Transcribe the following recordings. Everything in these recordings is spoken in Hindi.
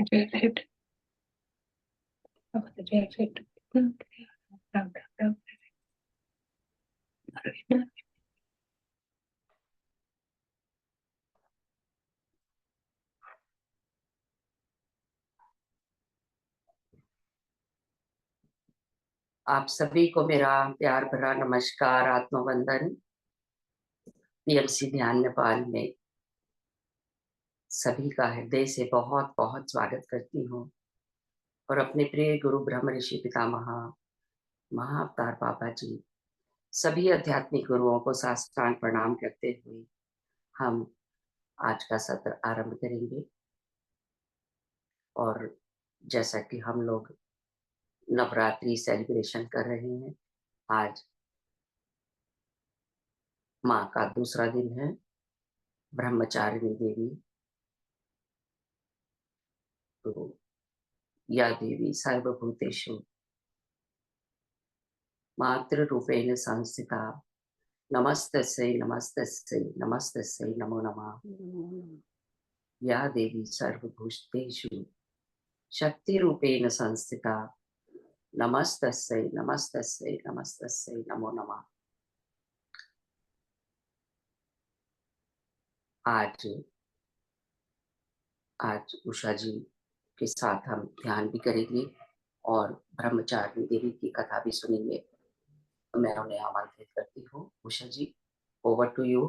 आप सभी को मेरा प्यार भरा नमस्कार, आत्मवंदन। पीएमसी ध्यान नेपाल में सभी का हृदय से बहुत बहुत स्वागत करती हूँ और अपने प्रिय गुरु ब्रह्म ऋषि पितामह महाअवतार बाबा जी सभी आध्यात्मिक गुरुओं को साष्टांग प्रणाम करते हुए हम आज का सत्र आरंभ करेंगे। और जैसा कि हम लोग नवरात्रि सेलिब्रेशन कर रहे हैं, आज माँ का दूसरा दिन है। ब्रह्मचारिणी देवी, तो या देवी सर्वभूतेषु मातृ रूपेण संस्थिता, नमस्तस्यै नमस्तस्यै नमस्तस्यै नमो नमः। या देवी सर्वभूतेषु शक्ति रूपेण संस्थिता, नमस्तस्यै नमस्तस्यै नमस्तस्यै नमो नमः। आज उषा जी के साथ हम ध्यान भी करेंगे और ब्रह्मचारिणी देवी की कथा भी सुनेंगे। तो मैं उन्हें आमंत्रित करती हूँ। उषा जी, ओवर टू यू।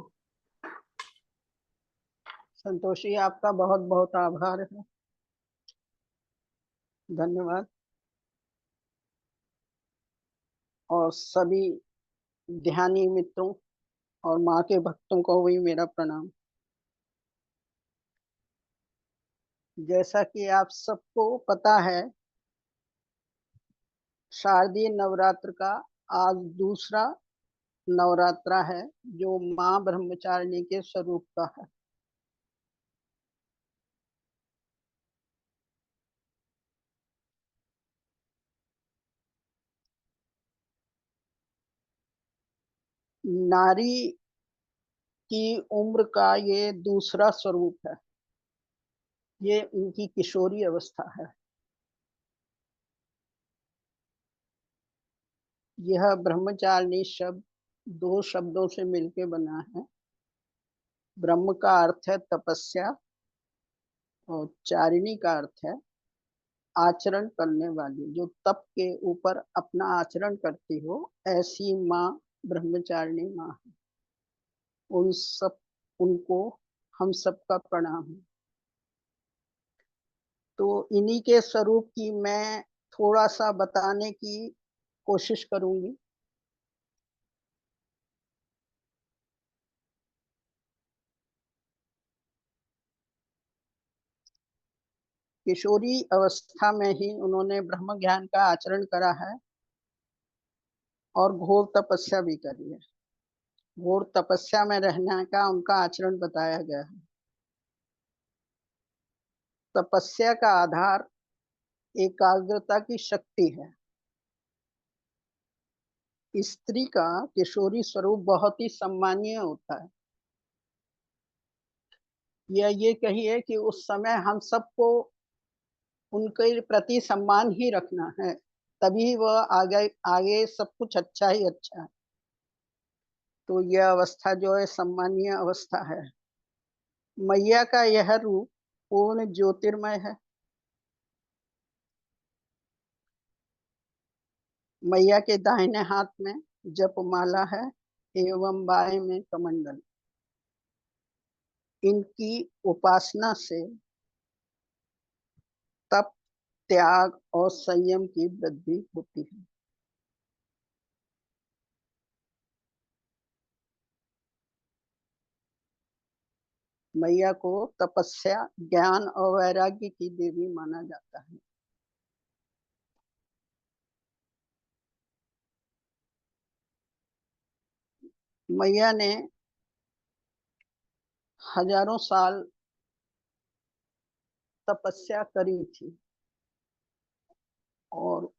संतोषी, आपका बहुत बहुत आभार है, धन्यवाद। और सभी ध्यानी मित्रों और माँ के भक्तों को भी मेरा प्रणाम। जैसा कि आप सबको पता है, शारदीय नवरात्र का आज दूसरा नवरात्रा है जो माँ ब्रह्मचारिणी के स्वरूप का है। नारी की उम्र का ये दूसरा स्वरूप है, ये उनकी किशोरी अवस्था है। यह ब्रह्मचारिणी शब्द दो शब्दों से मिलकर बना है। ब्रह्म का अर्थ है तपस्या और चारिणी का अर्थ है आचरण करने वाली, जो तप के ऊपर अपना आचरण करती हो, ऐसी माँ ब्रह्मचारिणी माँ है। उनको हम सबका प्रणाम है। तो इन्हीं के स्वरूप की मैं थोड़ा सा बताने की कोशिश करूंगी। किशोरी अवस्था में ही उन्होंने ब्रह्म ज्ञान का आचरण करा है और घोर तपस्या भी करी है। घोर तपस्या में रहने का उनका आचरण बताया गया है। तपस्या का आधार एकाग्रता की शक्ति है। स्त्री का किशोरी स्वरूप बहुत ही सम्मानीय होता है। या ये कहिए कि उस समय हम सबको उनके प्रति सम्मान ही रखना है, तभी वह आगे आगे सब कुछ अच्छा ही अच्छा है। तो यह अवस्था जो है सम्मानीय अवस्था है। मैया का यह रूप पूर्ण ज्योतिर्मय है। मैया के दाहिने हाथ में जपमाला है एवं बाएं में कमंडल। इनकी उपासना से तप, त्याग और संयम की वृद्धि होती है। मैया को तपस्या, ज्ञान और वैराग्य की देवी माना जाता है। मैया ने हजारों साल तपस्या करी थी और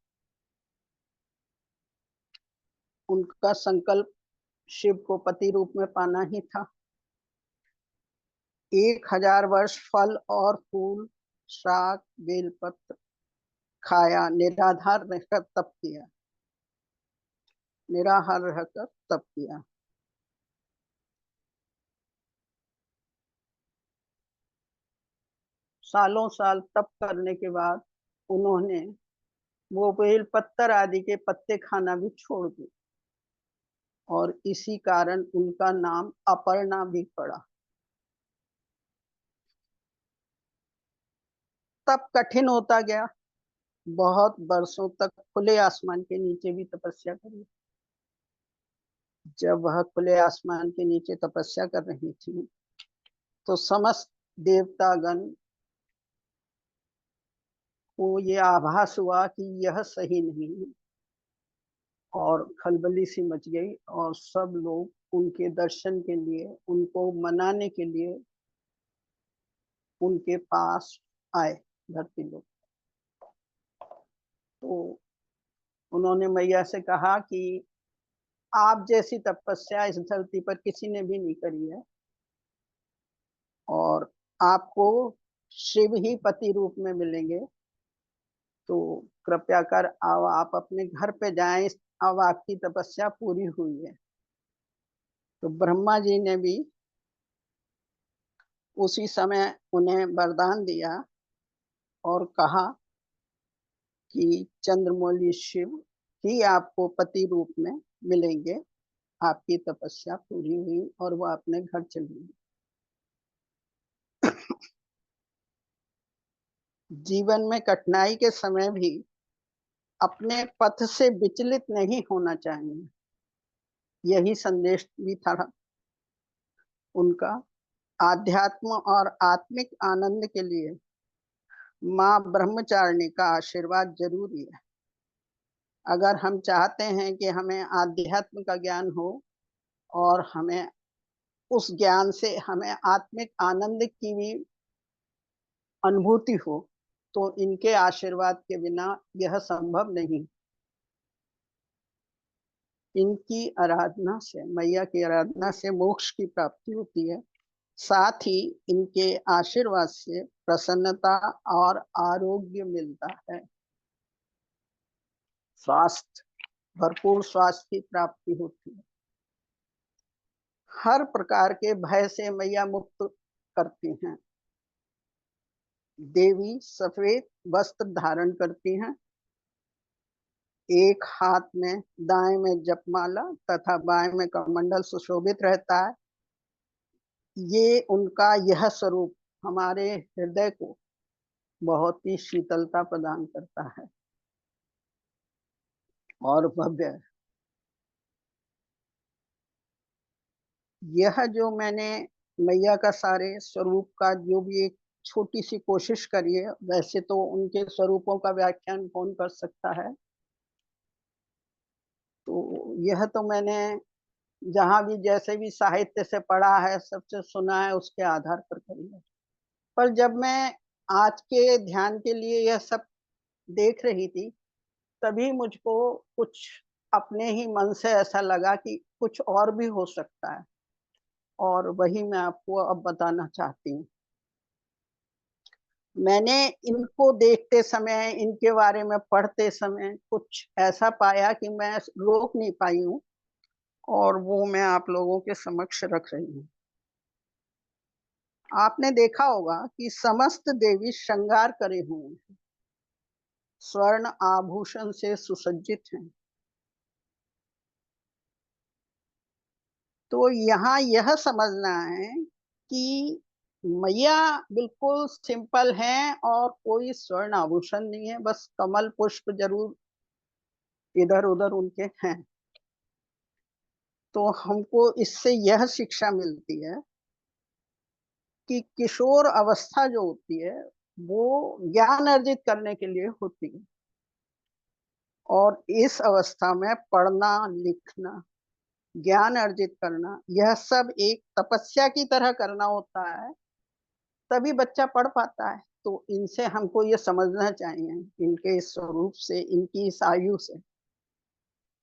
उनका संकल्प शिव को पति रूप में पाना ही था। 1000 वर्ष फल और फूल शाक बेलपत्र खाया, निराधार रहकर तप किया, निराहार रहकर तप किया। सालों साल तप करने के बाद उन्होंने वो बेल पत्थर आदि के पत्ते खाना भी छोड़ दिए, और इसी कारण उनका नाम अपर्णा भी पड़ा। तप कठिन होता गया, बहुत वर्षों तक खुले आसमान के नीचे भी तपस्या करी। जब वह खुले आसमान के नीचे तपस्या कर रही थी तो समस्त देवतागण को ये आभास हुआ कि यह सही नहीं है, और खलबली सी मच गई, और सब लोग उनके दर्शन के लिए, उनको मनाने के लिए उनके पास आए, धरती लोग। तो उन्होंने मैया से कहा कि आप जैसी तपस्या इस धरती पर किसी ने भी नहीं करी है, और आपको शिव ही पति रूप में मिलेंगे, तो कृपया कर अब आप अपने घर पे जाएं, अब आपकी तपस्या पूरी हुई है। तो ब्रह्मा जी ने भी उसी समय उन्हें वरदान दिया और कहा कि चंद्रमौली शिव ही आपको पति रूप में मिलेंगे। आपकी तपस्या पूरी हुई और वह अपने घर चली गई। जीवन में कठिनाई के समय भी अपने पथ से विचलित नहीं होना चाहिए, यही संदेश भी था उनका। आध्यात्म और आत्मिक आनंद के लिए माँ ब्रह्मचारिणी का आशीर्वाद जरूरी है। अगर हम चाहते हैं कि हमें आध्यात्म का ज्ञान हो और हमें उस ज्ञान से हमें आत्मिक आनंद की भी अनुभूति हो, तो इनके आशीर्वाद के बिना यह संभव नहीं। इनकी आराधना से, मैया की आराधना से मोक्ष की प्राप्ति होती है। साथ ही इनके आशीर्वाद से प्रसन्नता और आरोग्य मिलता है। स्वास्थ्य, भरपूर स्वास्थ्य की प्राप्ति होती है। हर प्रकार के भय से मैया मुक्त करती हैं। देवी सफेद वस्त्र धारण करती हैं, एक हाथ में दाएं में जपमाला तथा बाएं में कमंडल सुशोभित रहता है। ये उनका यह स्वरूप हमारे हृदय को बहुत ही शीतलता प्रदान करता है और भव्य। यह जो मैंने मैया का सारे स्वरूप का जो भी एक छोटी सी कोशिश करी है, वैसे तो उनके स्वरूपों का व्याख्यान कौन कर सकता है, तो यह तो मैंने जहां भी जैसे भी साहित्य से पढ़ा है, सबसे सुना है, उसके आधार पर करी है। पर जब मैं आज के ध्यान के लिए यह सब देख रही थी, तभी मुझको कुछ अपने ही मन से ऐसा लगा कि कुछ और भी हो सकता है, और वही मैं आपको अब बताना चाहती हूँ। मैंने इनको देखते समय, इनके बारे में पढ़ते समय कुछ ऐसा पाया कि मैं रोक नहीं पाई हूँ, और वो मैं आप लोगों के समक्ष रख रही हूँ। आपने देखा होगा कि समस्त देवी श्रृंगार करे हुए हैं, स्वर्ण आभूषण से सुसज्जित हैं। तो यहाँ यह समझना है कि मैया बिल्कुल सिंपल हैं और कोई स्वर्ण आभूषण नहीं है, बस कमल पुष्प जरूर इधर उधर उनके हैं। तो हमको इससे यह शिक्षा मिलती है कि किशोर अवस्था जो होती है वो ज्ञान अर्जित करने के लिए होती है, और इस अवस्था में पढ़ना लिखना, ज्ञान अर्जित करना, यह सब एक तपस्या की तरह करना होता है, तभी बच्चा पढ़ पाता है। तो इनसे हमको ये समझना चाहिए, इनके स्वरूप से, इनकी इस आयु से,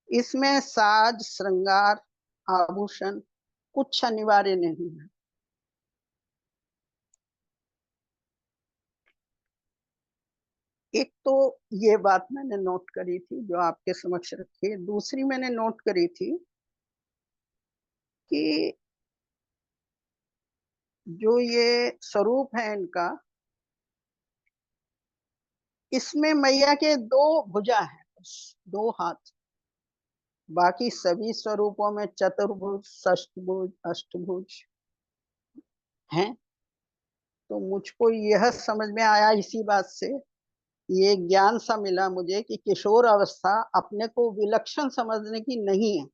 इसमें साज श्रृंगार आभूषण कुछ अनिवार्य नहीं है। एक तो ये बात मैंने नोट करी थी जो आपके समक्ष रखी है। दूसरी मैंने नोट करी थी कि जो ये स्वरूप है इनका, इसमें मैया के दो भुजा है, दो हाथ। बाकी सभी स्वरूपों में चतुर्भुज, षष्ठभुज, अष्टभुज हैं। तो मुझको यह समझ में आया इसी बात से, ये ज्ञान सा मिला मुझे कि किशोर अवस्था अपने को विलक्षण समझने की नहीं है।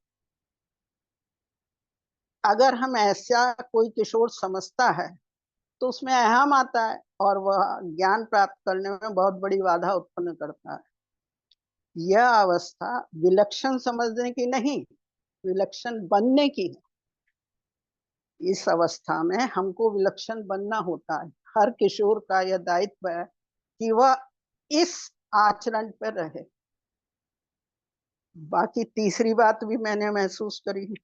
अगर हम ऐसा कोई किशोर समझता है तो उसमें अहम आता है और वह ज्ञान प्राप्त करने में बहुत बड़ी बाधा उत्पन्न करता है। यह अवस्था विलक्षण समझने की नहीं, विलक्षण बनने की है। इस अवस्था में हमको विलक्षण बनना होता है। हर किशोर का यह दायित्व है कि वह इस आचरण पर रहे। बाकी तीसरी बात भी मैंने महसूस करी,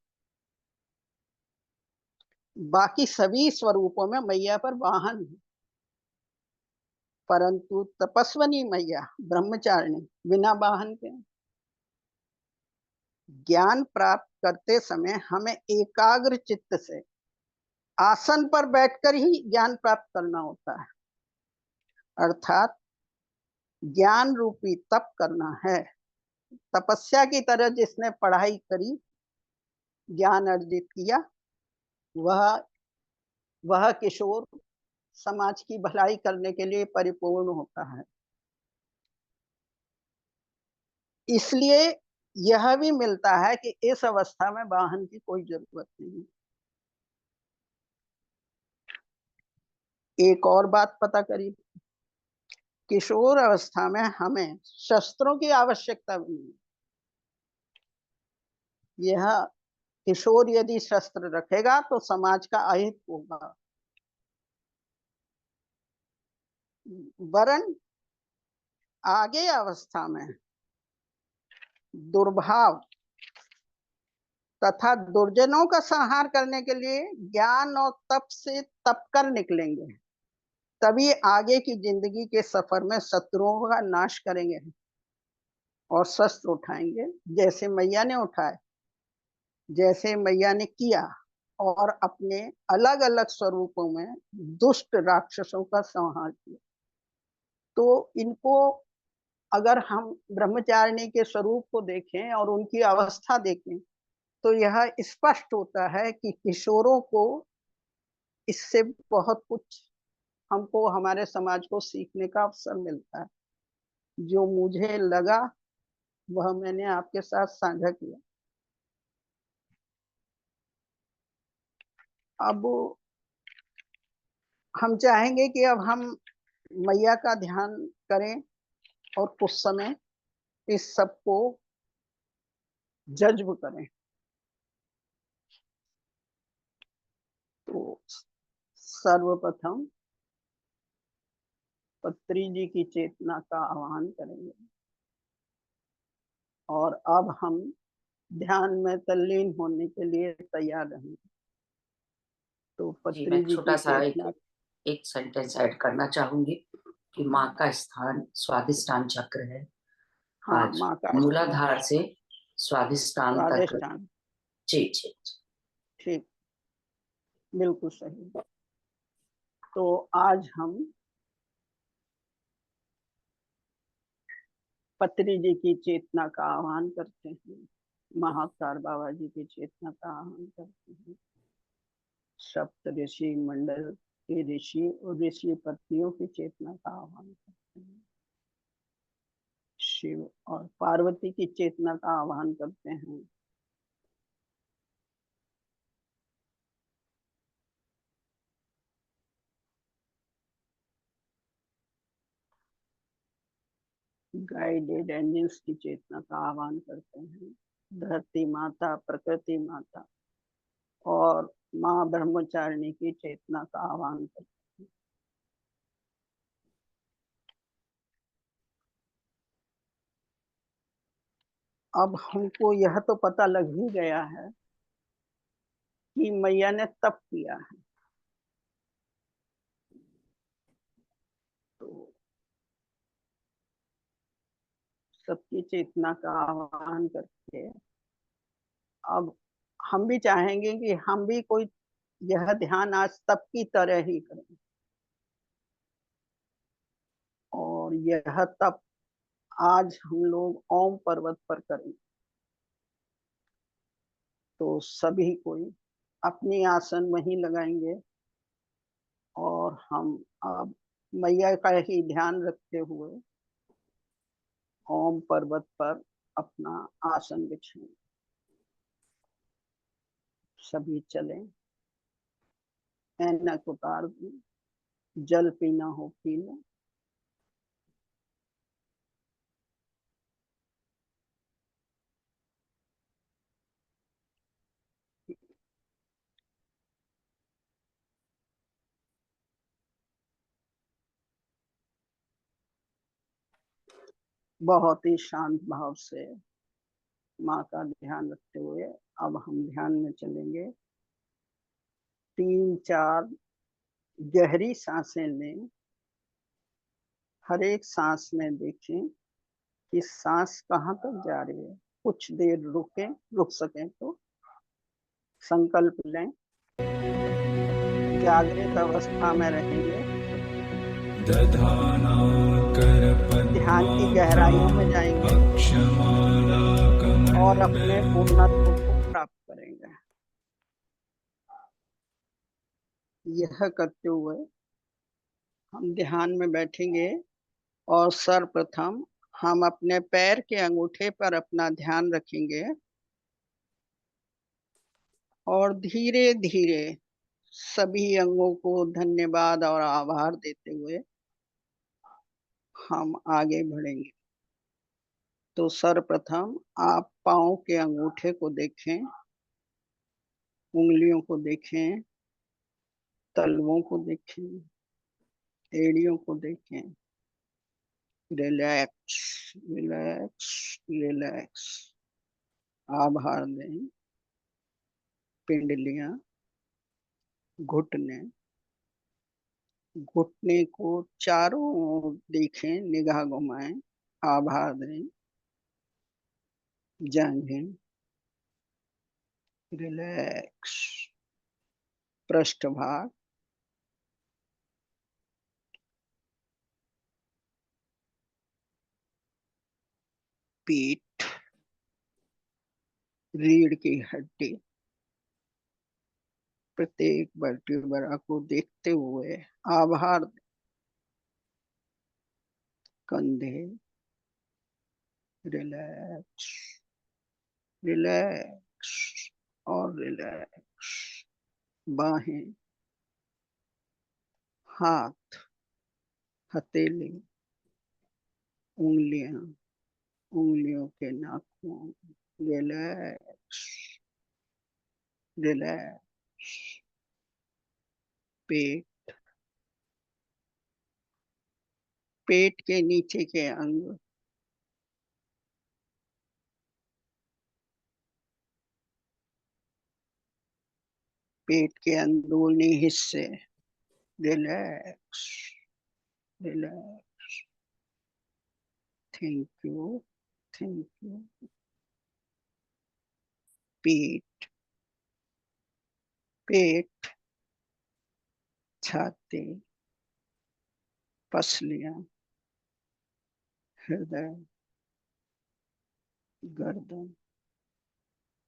बाकी सभी स्वरूपों में मैया पर वाहन है, परंतु तपस्वनी मैया ब्रह्मचारिणी बिना वाहन के। ज्ञान प्राप्त करते समय हमें एकाग्र चित्त से आसन पर बैठकर ही ज्ञान प्राप्त करना होता है, अर्थात ज्ञान रूपी तप करना है। तपस्या की तरह जिसने पढ़ाई करी, ज्ञान अर्जित किया, वह वह किशोर समाज की भलाई करने के लिए परिपूर्ण होता है। इसलिए यह भी मिलता है कि इस अवस्था में वाहन की कोई जरूरत नहीं। एक और बात पता करी, किशोर अवस्था में हमें शस्त्रों की आवश्यकता भी नहीं। यह किशोर यदि शस्त्र रखेगा तो समाज का अहित होगा। वरन आगे अवस्था में दुर्भाव तथा दुर्जनों का संहार करने के लिए ज्ञान और तप से तप कर निकलेंगे, तभी आगे की जिंदगी के सफर में शत्रुओं का नाश करेंगे और शस्त्र उठाएंगे, जैसे मैया ने उठाए, जैसे मैया ने किया और अपने अलग अलग स्वरूपों में दुष्ट राक्षसों का संहार किया। तो इनको अगर हम ब्रह्मचारिणी के स्वरूप को देखें और उनकी अवस्था देखें तो यह स्पष्ट होता है कि किशोरों को इससे बहुत कुछ हमको, हमारे समाज को सीखने का अवसर मिलता है। जो मुझे लगा वह मैंने आपके साथ साझा किया। अब हम चाहेंगे कि अब हम मैया का ध्यान करें और कुछ समय इस सब को जज्ब करें। तो सर्वप्रथम पत्री जी की चेतना का आह्वान करेंगे और अब हम ध्यान में तल्लीन होने के लिए तैयार रहेंगे। तो जी, मैं पत्री जी की छोटा सा चेतना। एक सेंटेंस ऐड करना चाहूंगी कि माँ का स्थान स्वादिष्टान चक्र है। हाँ, आज माँ का स्थान मूलाधार से स्वादिष्टान तक। स्वादिष्ठान। जी जी जी। ठीक, बिल्कुल सही। तो आज हम पत्री जी की चेतना का आह्वान करते हैं, महाअवतार बाबा जी की चेतना का आह्वान करते हैं, सप्त ऋषि मंडल के ऋषि और ऋषि पत्नियों की चेतना का आह्वान करते हैं, शिव और पार्वती की चेतना का आह्वान करते हैं, गाइडेड एंजल्स की चेतना का आह्वान करते हैं, धरती माता, प्रकृति माता और माँ ब्रह्मचारिणी की चेतना का आह्वान करते हैं। अब हमको यह तो पता लग ही गया है कि मैया ने तप किया है। तो सबकी चेतना का आह्वान करके अब हम भी चाहेंगे कि हम भी कोई यह ध्यान आज तब की तरह ही करें, और यह तप आज हम लोग ओम पर्वत पर करें। तो सभी कोई अपनी आसन वहीं लगाएंगे और हम अब मैया का ही ध्यान रखते हुए ओम पर्वत पर अपना आसन बिछाएं। सभी चलें, ऐनक उतार दें, जल पीना हो पी लें। बहुत ही शांत भाव से माँ का ध्यान रखते हुए अब हम ध्यान में चलेंगे। 3-4 गहरी सांसें लें। हर एक सांस में देखें कि सांस कहाँ तक जा रही है। कुछ देर रुकें, रुक सकें तो संकल्प लें। जागृत अवस्था में रहेंगे, ध्यान की गहराइयों में जाएंगे और अपने पूर्णत्व को प्राप्त करेंगे। यह करते हुए हम ध्यान में बैठेंगे और सर्वप्रथम हम अपने पैर के अंगूठे पर अपना ध्यान रखेंगे और धीरे धीरे सभी अंगों को धन्यवाद और आभार देते हुए हम आगे बढ़ेंगे। तो सर्वप्रथम आप पाँव के अंगूठे को देखें, उंगलियों को देखें, तलवों को देखें, एड़ियों को देखें। Relax, relax, relax. आभार दें। पिंडलियां, घुटने, घुटने को चारों ओर देखें, निगाह घुमाएं, आभार दें। जांघें, रिलैक्स। पृष्ठभाग, पीठ, रीढ़ की हड्डी, प्रत्येक वर्टिब्रा को देखते हुए आभार। कंधे, रिलैक्स, रिलैक्स और रिलैक्स। बाहें, हाथ, हथेली, उंगलियां, उंगलियों के नाखून, रिलैक्स, रिलैक्स। पेट, पेट के नीचे के अंग, पेट के अंदरूनी हिस्से, relax, relax. Thank you, thank you. पेट, पेट, छाती, पसलियां, हृदय, गर्दन,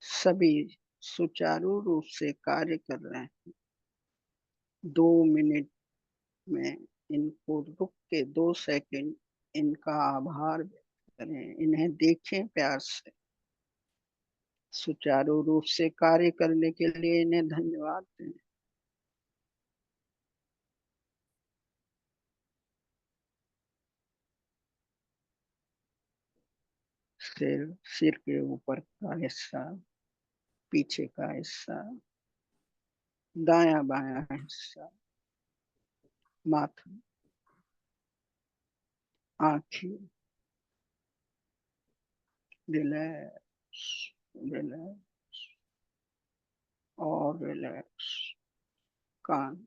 सभी सुचारू रूप से कार्य कर रहे हैं। 2 मिनट में इनको रुक के 2 सेकंड इनका आभार व्यक्त करें, इन्हें देखें प्यार से। सुचारू रूप से कार्य करने के लिए इन्हें धन्यवाद दें। सिर, सिर के ऊपर का हिस्सा, पीछे का हिस्सा, दाया बाया हिस्सा, माथा, आंखें, रिलैक्स, रिलैक्स और रिलैक्स। कान,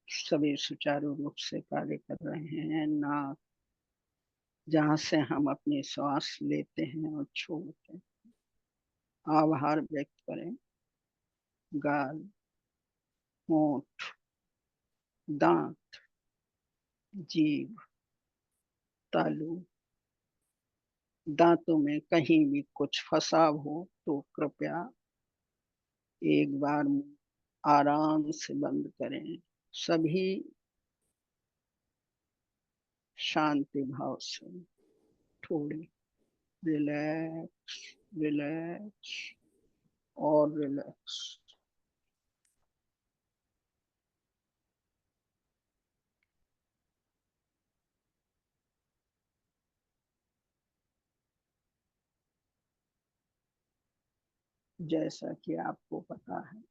सभी सुचारू रूप से कार्य कर रहे हैं। नाक, जहाँ से हम अपनी श्वास लेते हैं और छोड़ते हैं, आभार व्यक्त करें। गाल, होंठ, दांत, जीभ, तालू, दांतों में कहीं भी कुछ फंसा हो तो कृपया एक बार आराम से बंद करें। सभी शांति भाव से थोड़ी रिलैक्स, रिलैक्स और रिलैक्स। जैसा कि आपको पता है,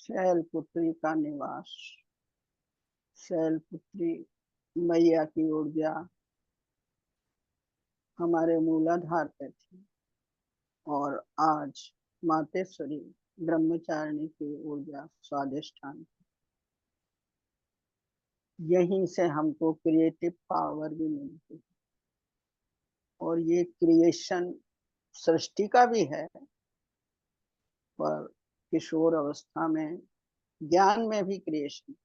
शैलपुत्री का निवास, शैलपुत्री मैया की ऊर्जा हमारे मूलाधार पे थी और आज मातेश्वरी ब्रह्मचारिणी की ऊर्जा स्वादिष्ठान। यहीं से हमको क्रिएटिव पावर भी मिलती है और ये क्रिएशन सृष्टि का भी है, पर किशोर अवस्था में ज्ञान में भी क्रिएशन,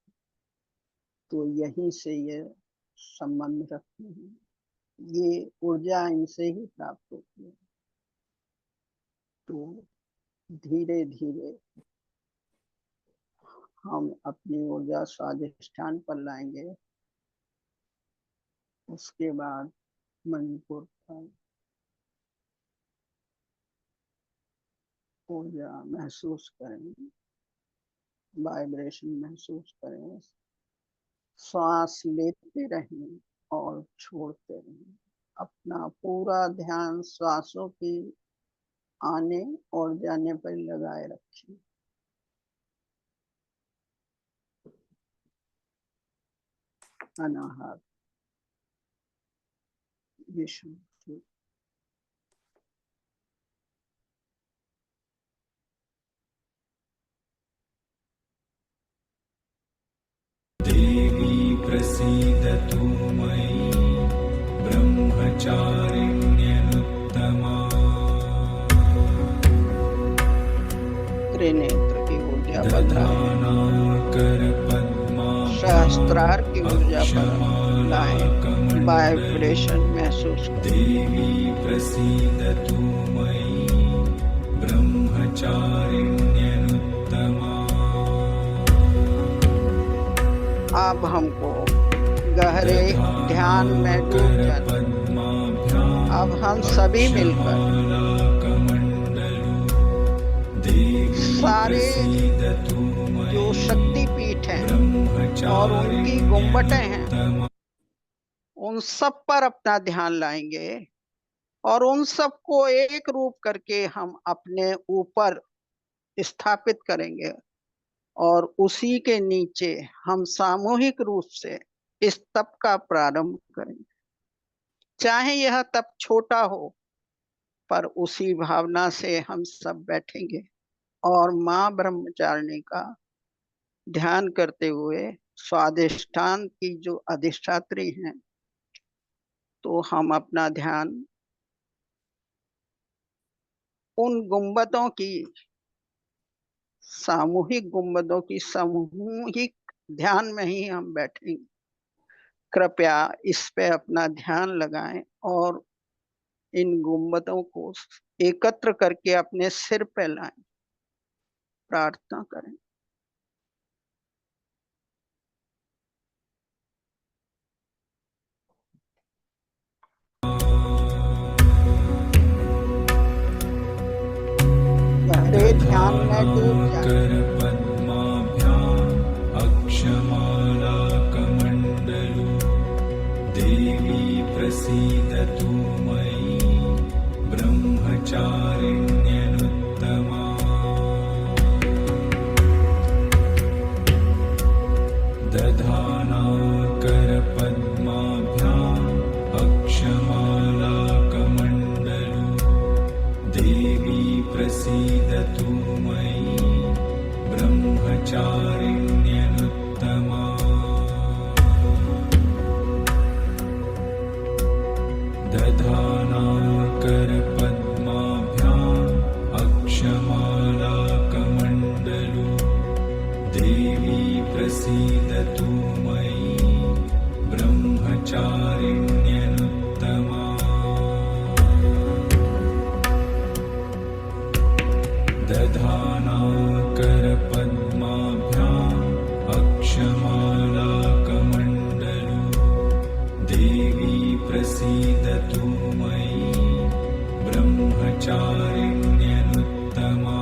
तो यहीं से ये संबंध रखते हैं। ये ऊर्जा इनसे ही प्राप्त होती है। तो धीरे धीरे हम अपनी ऊर्जा स्वादिष्ठान पर लाएंगे। उसके बाद मणिपुर पर ऊर्जा महसूस करें, वाइब्रेशन महसूस करें। श्वास लेते रहें और छोड़ते रहें। अपना पूरा ध्यान श्वासों की आने और जाने पर लगाए रखिए। अनाहत, विशुद्धि। देवी प्रसीदतु मयि ब्रह्मचारिण्यनुत्तमा। त्रिनेत्र की ऊर्जा बढ़ाएं, सहस्त्रार की ऊर्जा बढ़ाएं, वाइब्रेशन महसूस करें। देवी प्रसीदतु मयि ब्रह्मचारिण्यनुत्तमा। अब हमको गहरे ध्यान में डूब जाना। अब हम सभी मिलकर सारे जो शक्तिपीठ हैं और उनकी गुम्बटें हैं, उन सब पर अपना ध्यान लाएंगे और उन सबको एक रूप करके हम अपने ऊपर स्थापित करेंगे और उसी के नीचे हम सामूहिक रूप से इस तप का प्रारंभ करेंगे। चाहे यह तप छोटा हो, पर उसी भावना से हम सब बैठेंगे और माँ ब्रह्मचारिणी का ध्यान करते हुए स्वादिष्ठान की जो अधिष्ठात्री हैं, तो हम अपना ध्यान उन गुंबदों की, सामूहिक गुंबदों की सामूहिक ध्यान में ही हम बैठेंगे। कृपया इस पे अपना ध्यान लगाएं और इन गुंबदों को एकत्र करके अपने सिर पे लाएं। प्रार्थना करें। गहरे ध्यान में डूब जाएं। अक्षमालाकमण्डलु देवी प्रसीदतु मयि ब्रह्मचारिण्यनुत्तमा। दधानाकरपद्माभ्याम् अक्षमालाकमण्डलु देवी प्रसीदतु मयि ब्रह्मचारिण्यनुत्तमा दधानाकरपद्माभ्याम् अक्षमालाकमण्डलो देवी प्रसीदतु मयि ब्रह्मचारिण्यनुत्तमा दधानाकरपद्माभ्याम् अक्षमालाकमण्डलो देवी प्रसीदतु मयि ब्रह्मचारिण्यनुत्तमा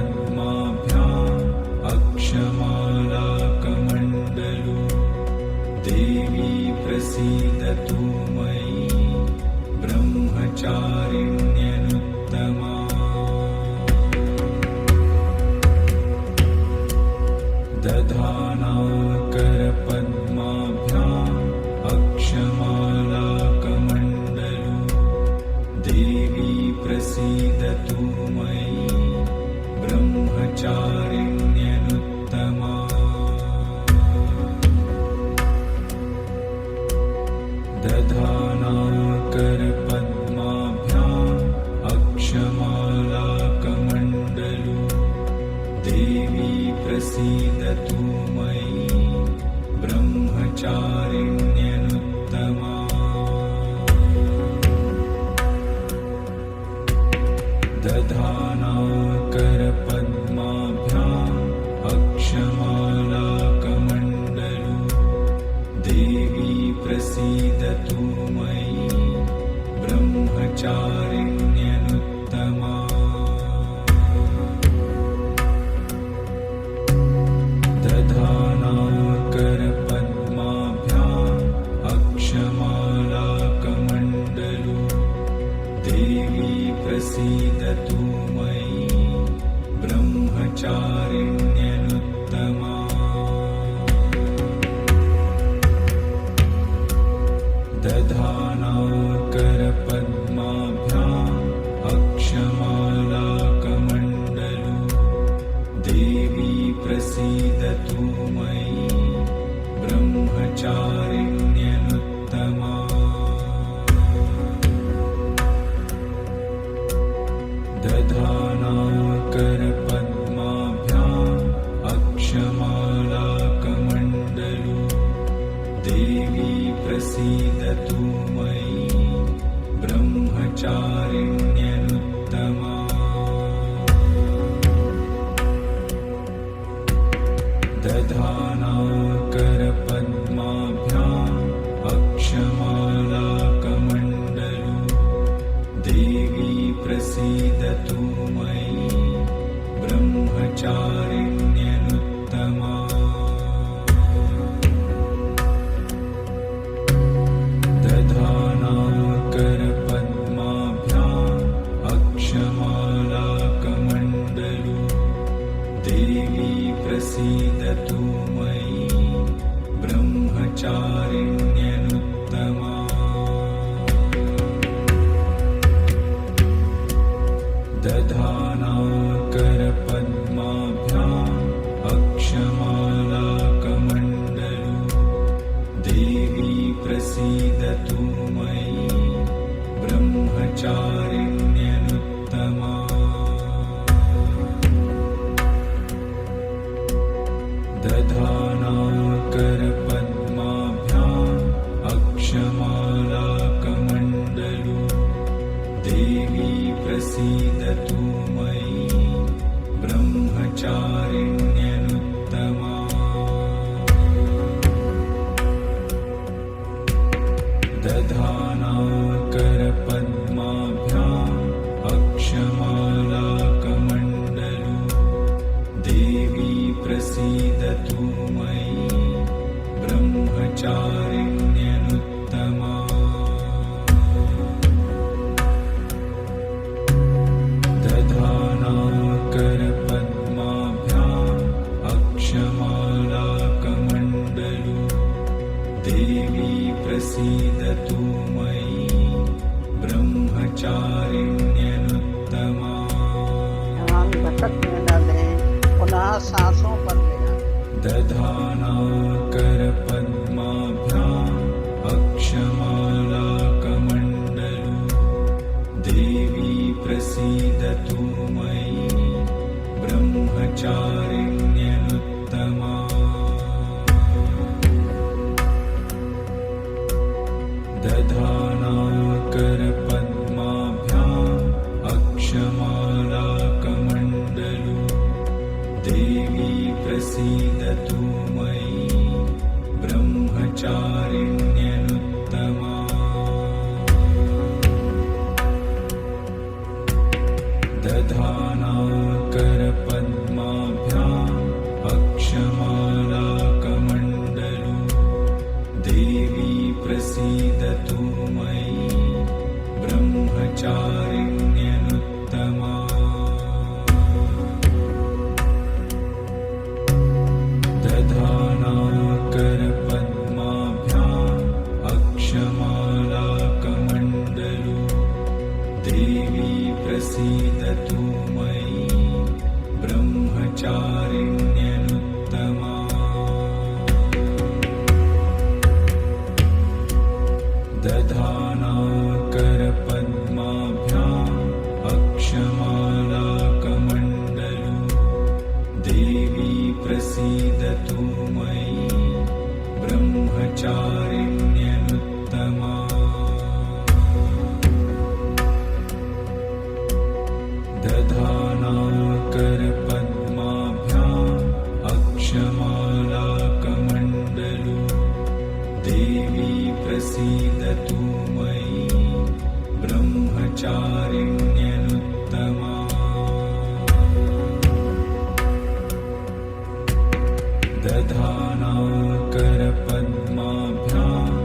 दधानाकरपद्माभ्याम् अक्षमालाकमण्डलो देवी प्रसीदतु मयि ब्रह्मचारिण्यनुत्तमा दधानाकरपद्माभ्याम् अक्षमालाकमण्डलो देवी प्रसीदतु मयि ब्रह्मचारिण्यनुत्तमा दधानाकरपद्माभ्याम् अक्षमालाकमण्डलो देवी प्रसीदतु मयि ब्रह्मचारिण्यनुत्तमा दधानाकरपद्माभ्याम् अक्षमालाकमण्डलो देवी प्रसीदतु मयि ब्रह्मचारिण्यनुत्तमा दधानाकरपद्माभ्याम् अक्षमालाकमण्डलो देवी प्रसीदतु मयि ब्रह्मचारिण्यनुत्तमा दधानाकरपद्माभ्याम् अक्षमालाकमण्डलो देवी प्रसीदतु मयि ब्रह्मचारिण्यनुत्तमा दधानाकरपद्माभ्याम् अक्षमालाकमण्डलो देवी प्रसीदतु मयि ब्रह्मचारिण्यनुत्तमा दधानाकरपद्माभ्याम् अक्षमालाकमण्डलो देवी प्रसीदतु मयि ब्रह्मचारिण्यनुत्तमा दधानाकरपद्माभ्याम् अक्षमालाकमण्डलो देवी प्रसीदतु मयि ब्रह्मचारिण्यनुत्तमा दधानाकरपद्माभ्याम् अक्षमालाकमण्डलो देवी प्रसीदतु मयि ब्रह्मचारिण्यनुत्तमा दधानाकरपद्माभ्याम् अक्षमालाकमण्डलो देवी प्रसीदतु सांसों पर ले आए। दधानाकरपद्माभ्याम् अक्षमालाकमण्डलु देवी प्रसीदतु मयि ब्रह्मचारिण्यनुत्तमा दधानाकरपद्माभ्याम् अक्षमालाकमण्डलु देवी प्रसीदतु मयि ब्रह्मचारिण्यनुत्तमा दधानाकरपद्माभ्याम् अक्षमालाकमण्डलु देवी प्रसीदतु मयि ब्रह्मचारिण्यनुत्तमा दधानाकरपद्माभ्याम् अक्षमालाकमण्डलु देवी प्रसीदतु मयि ब्रह्मचारिण्यनुत्तमा दधानाकरपद्माभ्याम् अक्षमालाकमण्डलु देवी प्रसीदतु मयि ब्रह्मचारिण्यनुत्तमा दधानाकरपद्माभ्याम् अक्षमालाकमण्डलु देवी प्रसीदतु मयि ब्रह्मचारिण्यनुत्तमा दधानाकरपद्माभ्याम्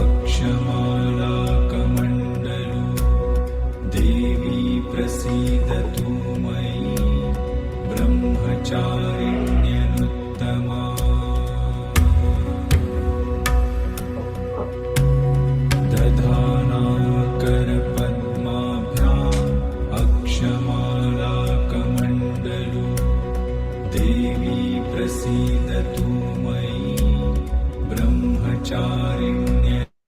अक्षमालाकमण्डलु देवी प्रसीदतु मयि ब्रह्मचारिण्यनुत्तमा दधानाकरपद्माभ्याम् अक्षमालाकमण्डलु देवी प्रसीदतु मयि ब्रह्मचारिण्यनुत्तमा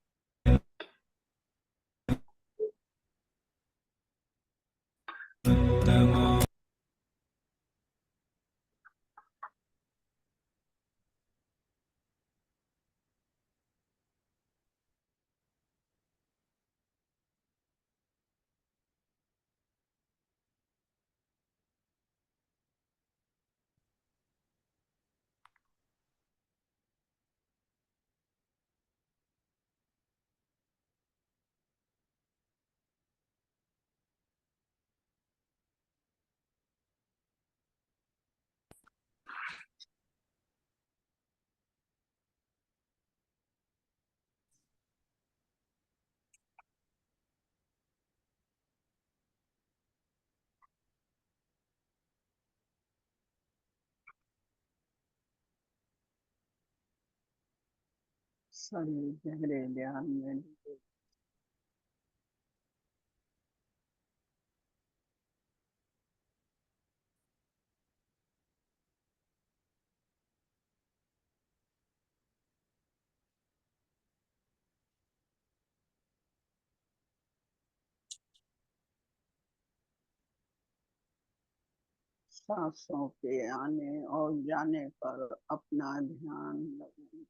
शरीर गहरे ध्यान में डूबे। सांसों के आने और जाने पर अपना ध्यान लगाएं।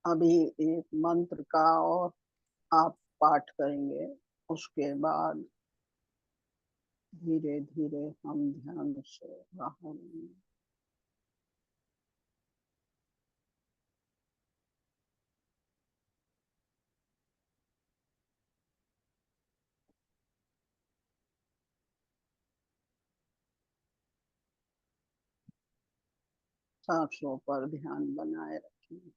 अभी एक मंत्र का और आप पाठ करेंगे, उसके बाद धीरे धीरे हम ध्यान से बाहर आएंगे। सांसों पर ध्यान बनाए रखें।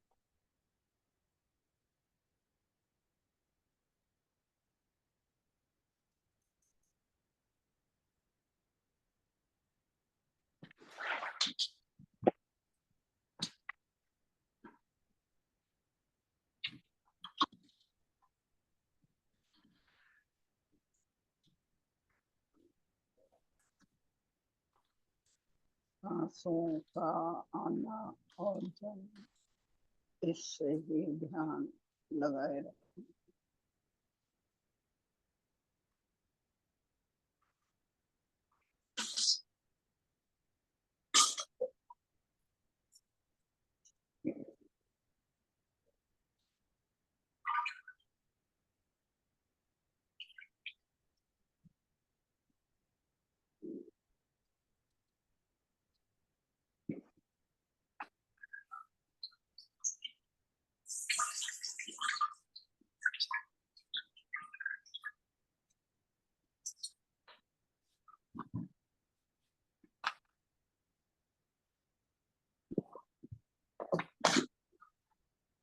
सांसों का आना और जाना, इससे ही ध्यान लगाए रखें।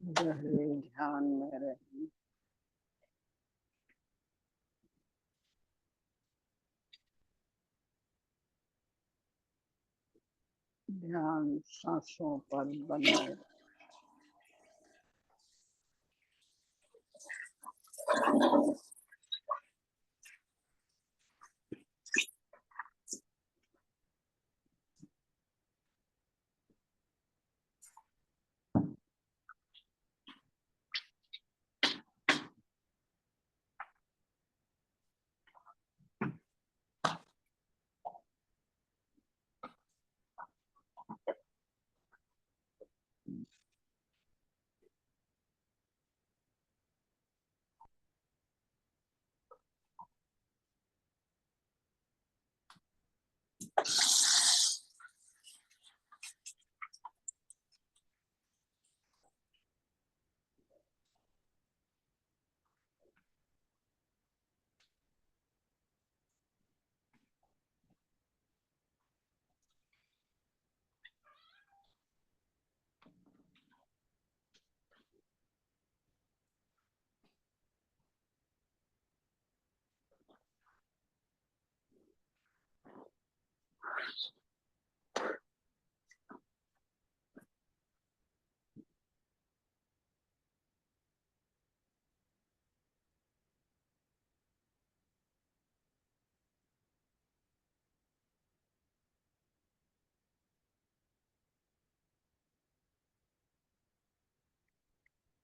गहरे ध्यान में रहें। ध्यान सांसों पर बनाए रखें।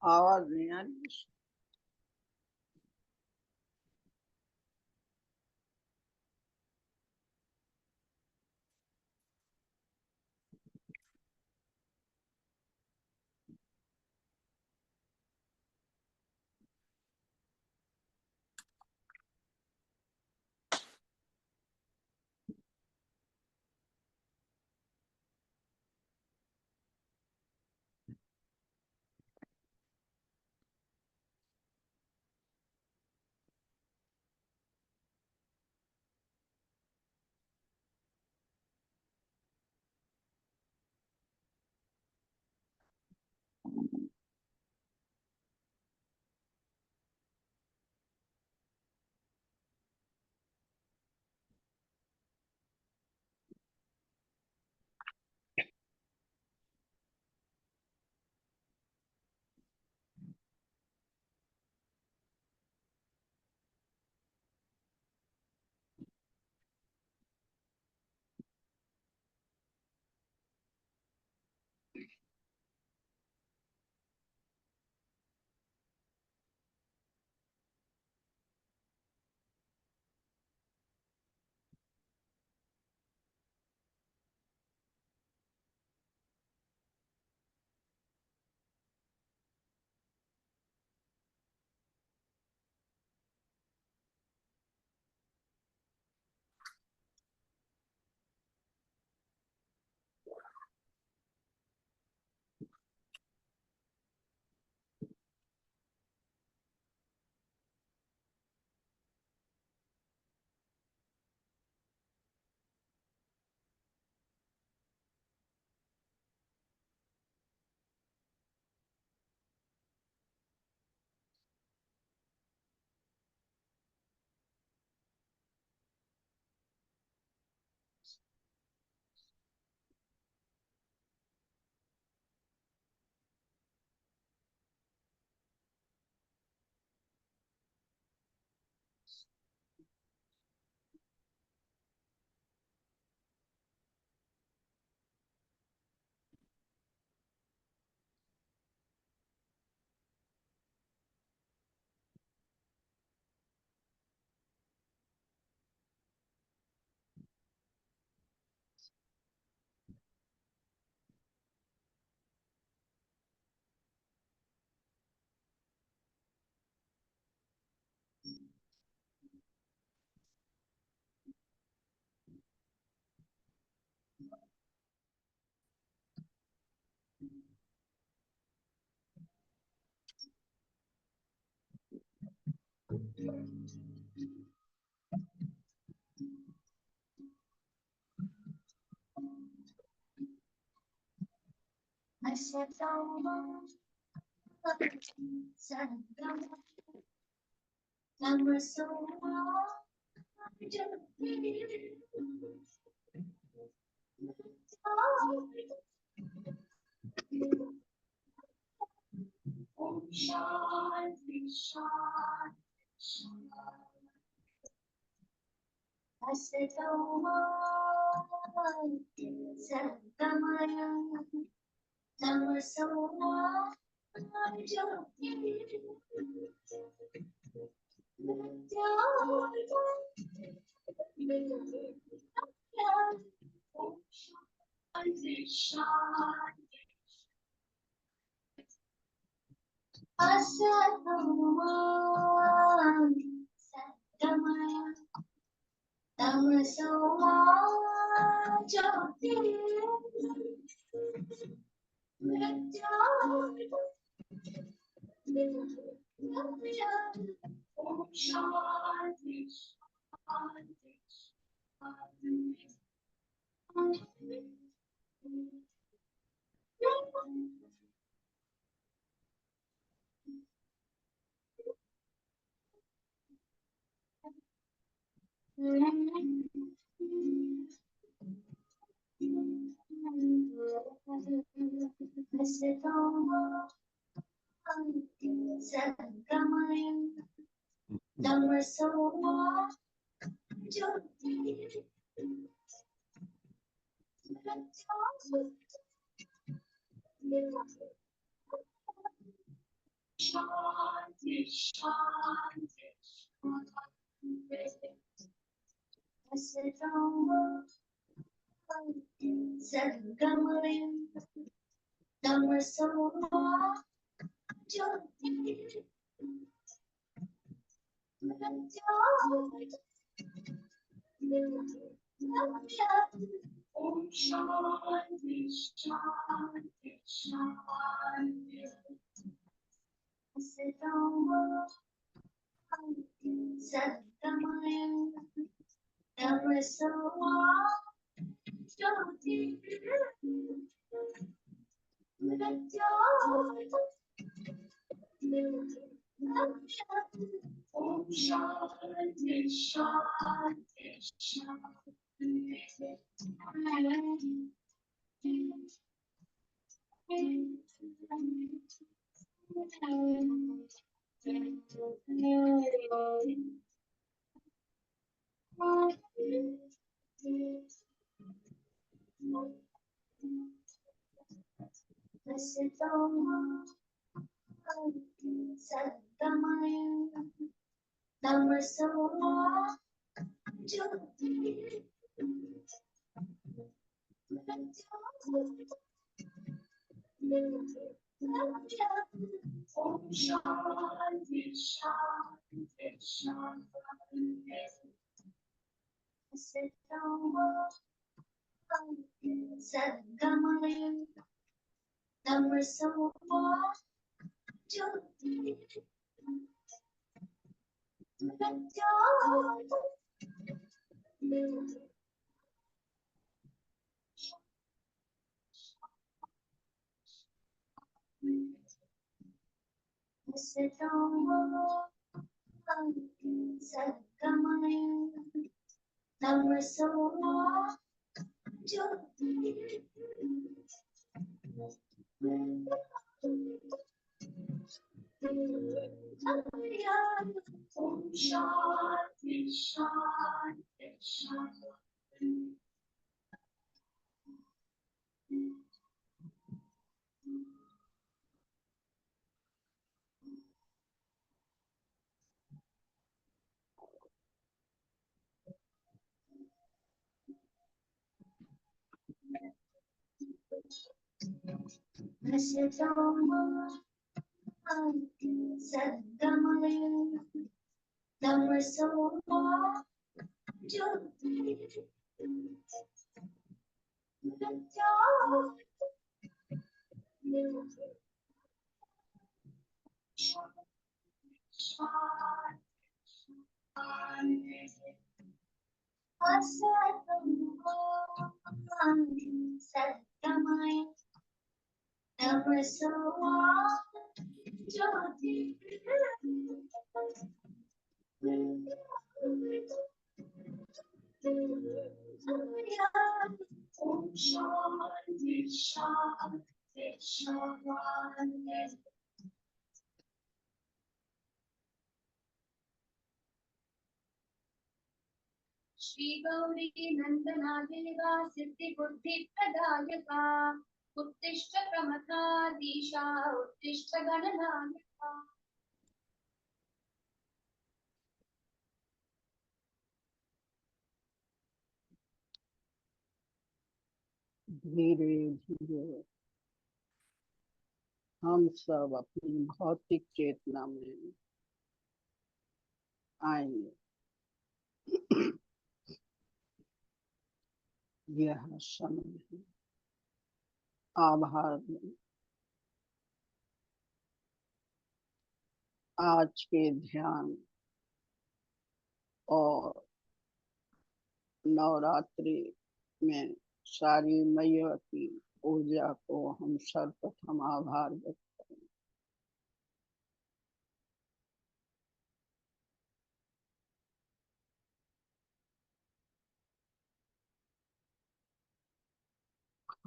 आवाज नहीं आ रही। श्री गौरी नंदना देवा सिद्धि बुद्धि प्रदायका उत्तिष्ठ प्रमथाधीशा उत्तिष्ठ गणनायका। धीरे धीरे हम सब अपनी भौतिक चेतना में आएंगे। यह समय है आभार में। आज के ध्यान और नवरात्रि में सारी मैया की ऊर्जा को हम सर्वप्रथम आभार व्यक्त करें।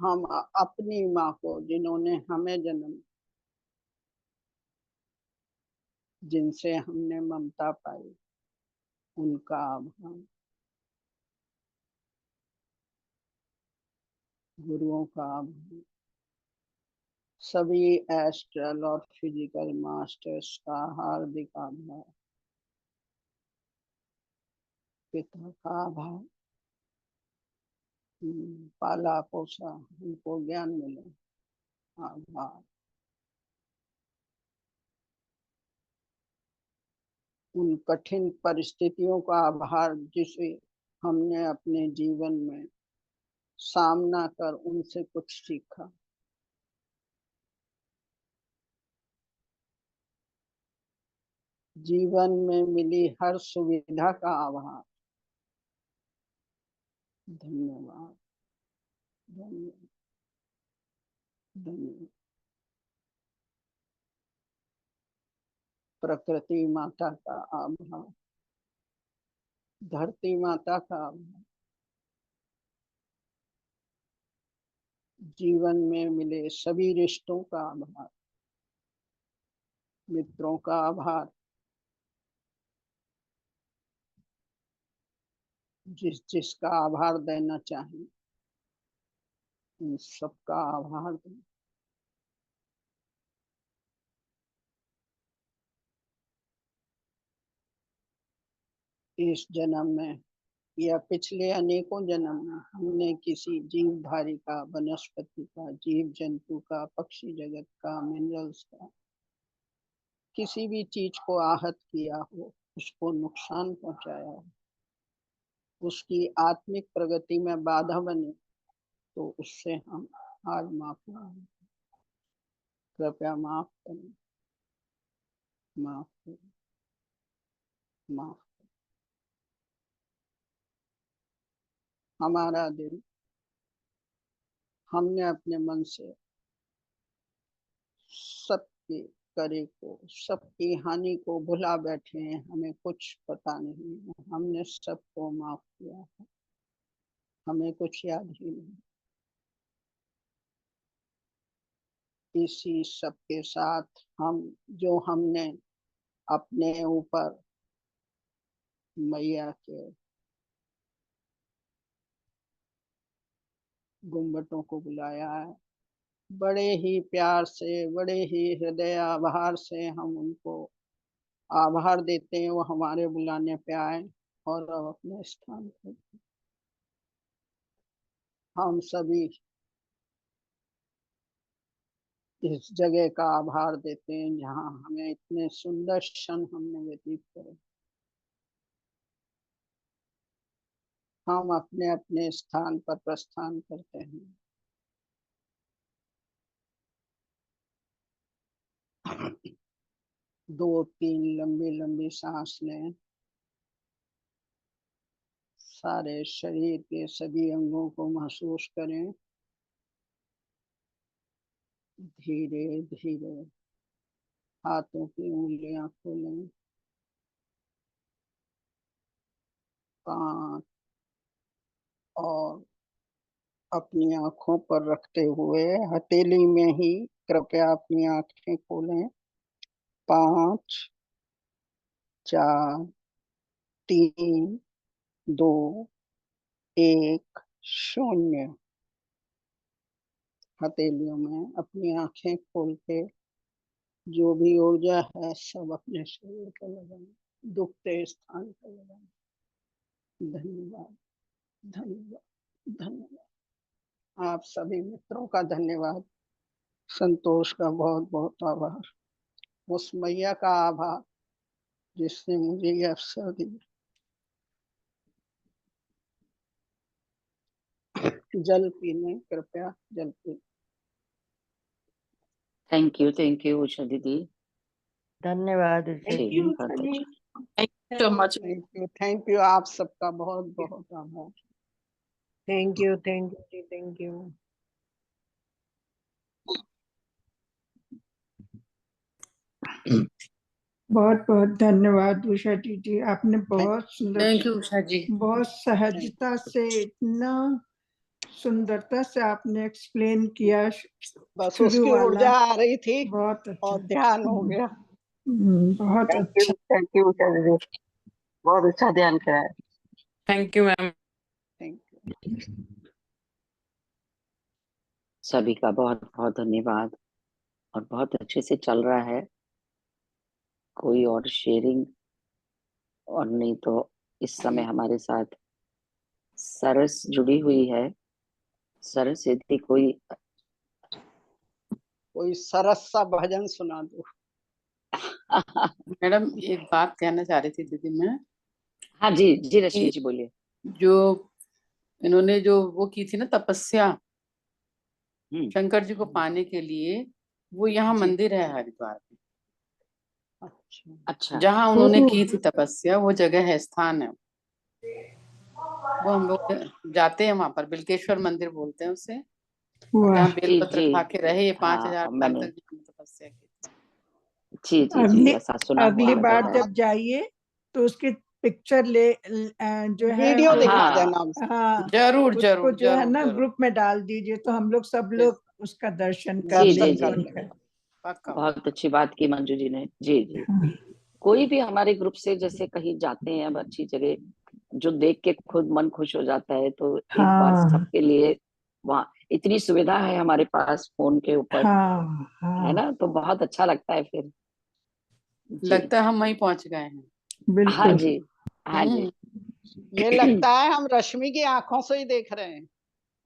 हम अपनी माँ को, जिन्होंने हमें जन्म, जिनसे हमने ममता पाई, उनका आभार। गुरुओं का आभार। सभी एस्ट्रल और फिजिकल मास्टर्स का हार्दिक आभार। पिता का आभार, पाला पोसा, उनको ज्ञान मिले, आभार। उन कठिन परिस्थितियों का आभार जिसे हमने अपने जीवन में सामना कर उनसे कुछ सीखा। जीवन में मिली हर सुविधा का आभार। धन्यवाद, धन्यवाद, धन्यवाद। प्रकृति माता का आभार, धरती माता का आभार। जीवन में मिले सभी रिश्तों का आभार, मित्रों का आभार, जिसका आभार देना चाहिए उन सबका आभार दें। इस जन्म में या पिछले अनेकों जन्म में हमने किसी जीवधारी का, वनस्पति का, जीव जंतु का, पक्षी जगत का, मिनरल्स का, किसी भी चीज को आहत किया हो, उसको नुकसान पहुंचाया हो, उसकी आत्मिक प्रगति में बाधा बने, तो उससे हम आज माफी मांगते। कृपया माफ करें, माफ करें, माफ। हमारा दिल, हमने अपने मन से सबके करे को, सबकी हानि को भुला बैठे हैं। हमें कुछ पता नहीं है, हमने सबको माफ किया है, हमें कुछ याद ही नहीं। इसी सबके साथ हम, जो हमने अपने ऊपर मैया के गुम्बटों को बुलाया है, बड़े ही प्यार से, बड़े ही हृदय आभार से हम उनको आभार देते हैं। वो हमारे बुलाने पे आए और अब अपने स्थान पर। हम सभी इस जगह का आभार देते हैं जहाँ हमें इतने सुंदर क्षण हमने व्यतीत करे। हम अपने अपने स्थान पर प्रस्थान करते हैं। दो तीन लंबी लंबी सांस लें। सारे शरीर के सभी अंगों को महसूस करें। धीरे धीरे हाथों की उंगलियां खोलें। 5 और अपनी आंखों पर रखते हुए हथेली में ही कृपया अपनी आंखें खोलें। 5 4 3 2 1 0। हथेलियों में अपनी आंखें खोल के जो भी ऊर्जा है सब अपने शरीर पर लगाएं, दुखते स्थान पर लगाएं। धन्यवाद, धन्यवाद, धन्यवाद। आप सभी मित्रों का धन्यवाद। संतोष का बहुत बहुत आभार। उस मैया का आभार जिसने मुझे ये अवसर दिया। जल पीने, कृपया जल पीने। थैंक यू उषा दीदी। धन्यवाद उषा जी जी। बहुत अच्छा। थैंक यू आप सबका बहुत बहुत आभार। Thank you ji, thank you. बहुत बहुत धन्यवाद उषा दीदी, आपने बहुत सुंदर, थैंक यू उषा जी। बहुत सहजता से, इतना सुंदरता से आपने एक्सप्लेन किया। बस शुरू उसकी वाला ऊर्जा आ रही थी बहुत अच्छा, और ध्यान हो गया। बहुत अच्छा। थैंक यू उषा दीदी, बहुत अच्छा ध्यान कराया। Thank you ma'am. Thank you. सभी का बहुत बहुत धन्यवाद। और बहुत अच्छे से चल रहा है। कोई और शेयरिंग और नहीं तो इस समय हमारे साथ सरस जुड़ी हुई है। सरस यदि कोई सरस सा भजन सुना दो। मैडम एक बात कहना चाह रही थी दीदी मैं। हाँ जी जी रश्मि जी बोलिए। जो इन्होंने जो वो की थी ना तपस्या शंकर जी को पाने के लिए, वो यहाँ जी। मंदिर है हरिद्वार में। अच्छा जहाँ उन्होंने की थी तपस्या, वो जगह है, स्थान है। वो हम लोग जाते हैं वहां पर, बिल्केश्वर मंदिर बोलते हैं उसे। जहाँ जी बेलपत्र जी खा के रहे ये 5000 हाँ साल मैंने तक जिन्होंने तपस्या की। जी जी जी अगली ऐसा सुना हुआ अगली है बार बहुत। जब जाइए तो उसकी पिक्चर जो है वीडियो वो, दिखा हाँ देना। हाँ जरूर उसको जरूर जो है जरूर ना जरूर। ग्रुप में डाल दीजिए तो हम लोग सब लोग उसका दर्शन कर जी जी दर्शन जी कर लेंगे। लेंगे। पक्का। बहुत अच्छी बात की मंजू जी ने। जी जी कोई भी हमारे ग्रुप से जैसे कहीं जाते हैं अब अच्छी जगह, जो देख के खुद मन खुश हो जाता है, तो एक बार हाँ सबके लिए वहाँ इतनी सुविधा है हमारे पास फोन के ऊपर, हाँ है हाँ ना, तो बहुत अच्छा लगता है फिर। जी लगता है हम वहीं पहुंच गए हैं। हाँ बिल्कुल। जी हाँ जी। ये लगता है हम रश्मि की आंखों से ही देख रहे हैं।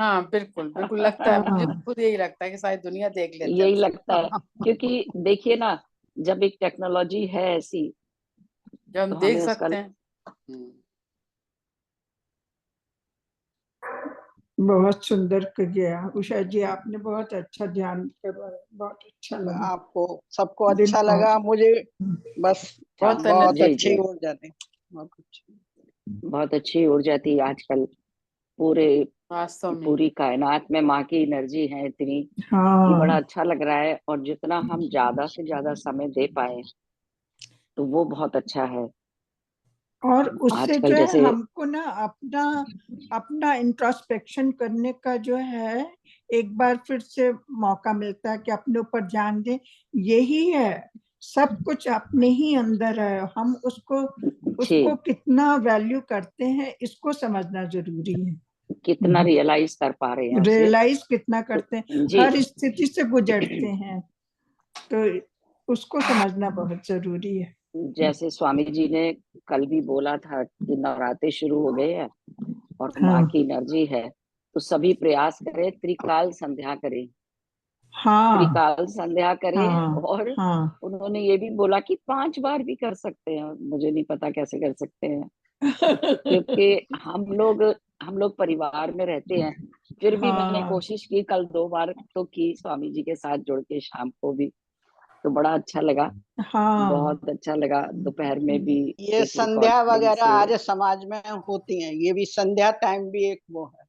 हाँ बिल्कुल बिल्कुल लगता है, मुझे हाँ खुद यही लगता है कि शायद दुनिया देख लेते हैं यही हमसे। लगता है क्योंकि देखिए ना, जब एक टेक्नोलॉजी है ऐसी जब हम तो देख हमें उसका सकते हैं। बहुत सुंदर किया उषा जी, आपने बहुत अच्छा ध्यान करवाया, बहुत अच्छा लगा। आपको सबको दिल अच्छा को लगा, मुझे बस बहुत बहुत जी अच्छी जी ऊर्जा दी। बहुत अच्छी। बहुत अच्छी ऊर्जा थी आजकल। पूरे वास्तव में। पूरी कायनात में माँ की एनर्जी है इतनी कि बड़ा हाँ अच्छा लग रहा है। और जितना हम ज्यादा से ज्यादा समय दे पाए तो वो बहुत अच्छा है। और उससे आजकल जो है जैसे हमको ना अपना अपना इंट्रोस्पेक्शन करने का जो है एक बार फिर से मौका मिलता है कि अपने ऊपर ध्यान दें। यही है, सब कुछ अपने ही अंदर है। हम उसको जी उसको कितना वैल्यू करते हैं इसको समझना जरूरी है। कितना रियलाइज कर पा रहे हैं उसे। रियलाइज कितना तो करते हैं, जी हर स्थिति से गुजरते हैं, तो उसको समझना बहुत जरूरी है। जैसे स्वामी जी ने कल भी बोला था कि नवरात्रे शुरू हो गए हैं और माँ हाँ की एनर्जी है, तो सभी प्रयास करें, त्रिकाल संध्या करें, हाँ त्रिकाल संध्या करें। हाँ और हाँ उन्होंने ये भी बोला कि 5 बार भी कर सकते हैं, मुझे नहीं पता कैसे कर सकते हैं क्योंकि हम लोग परिवार में रहते हैं। फिर भी मैंने हाँ कोशिश की, कल 2 बार तो की स्वामी जी के साथ जुड़ के, शाम को भी, तो बड़ा अच्छा लगा। हाँ बहुत अच्छा लगा। दोपहर में भी ये एक संध्या रिकॉर्डिंग वगैरह से। आर्य समाज में होती हैं, ये भी संध्या टाइम भी एक वो है।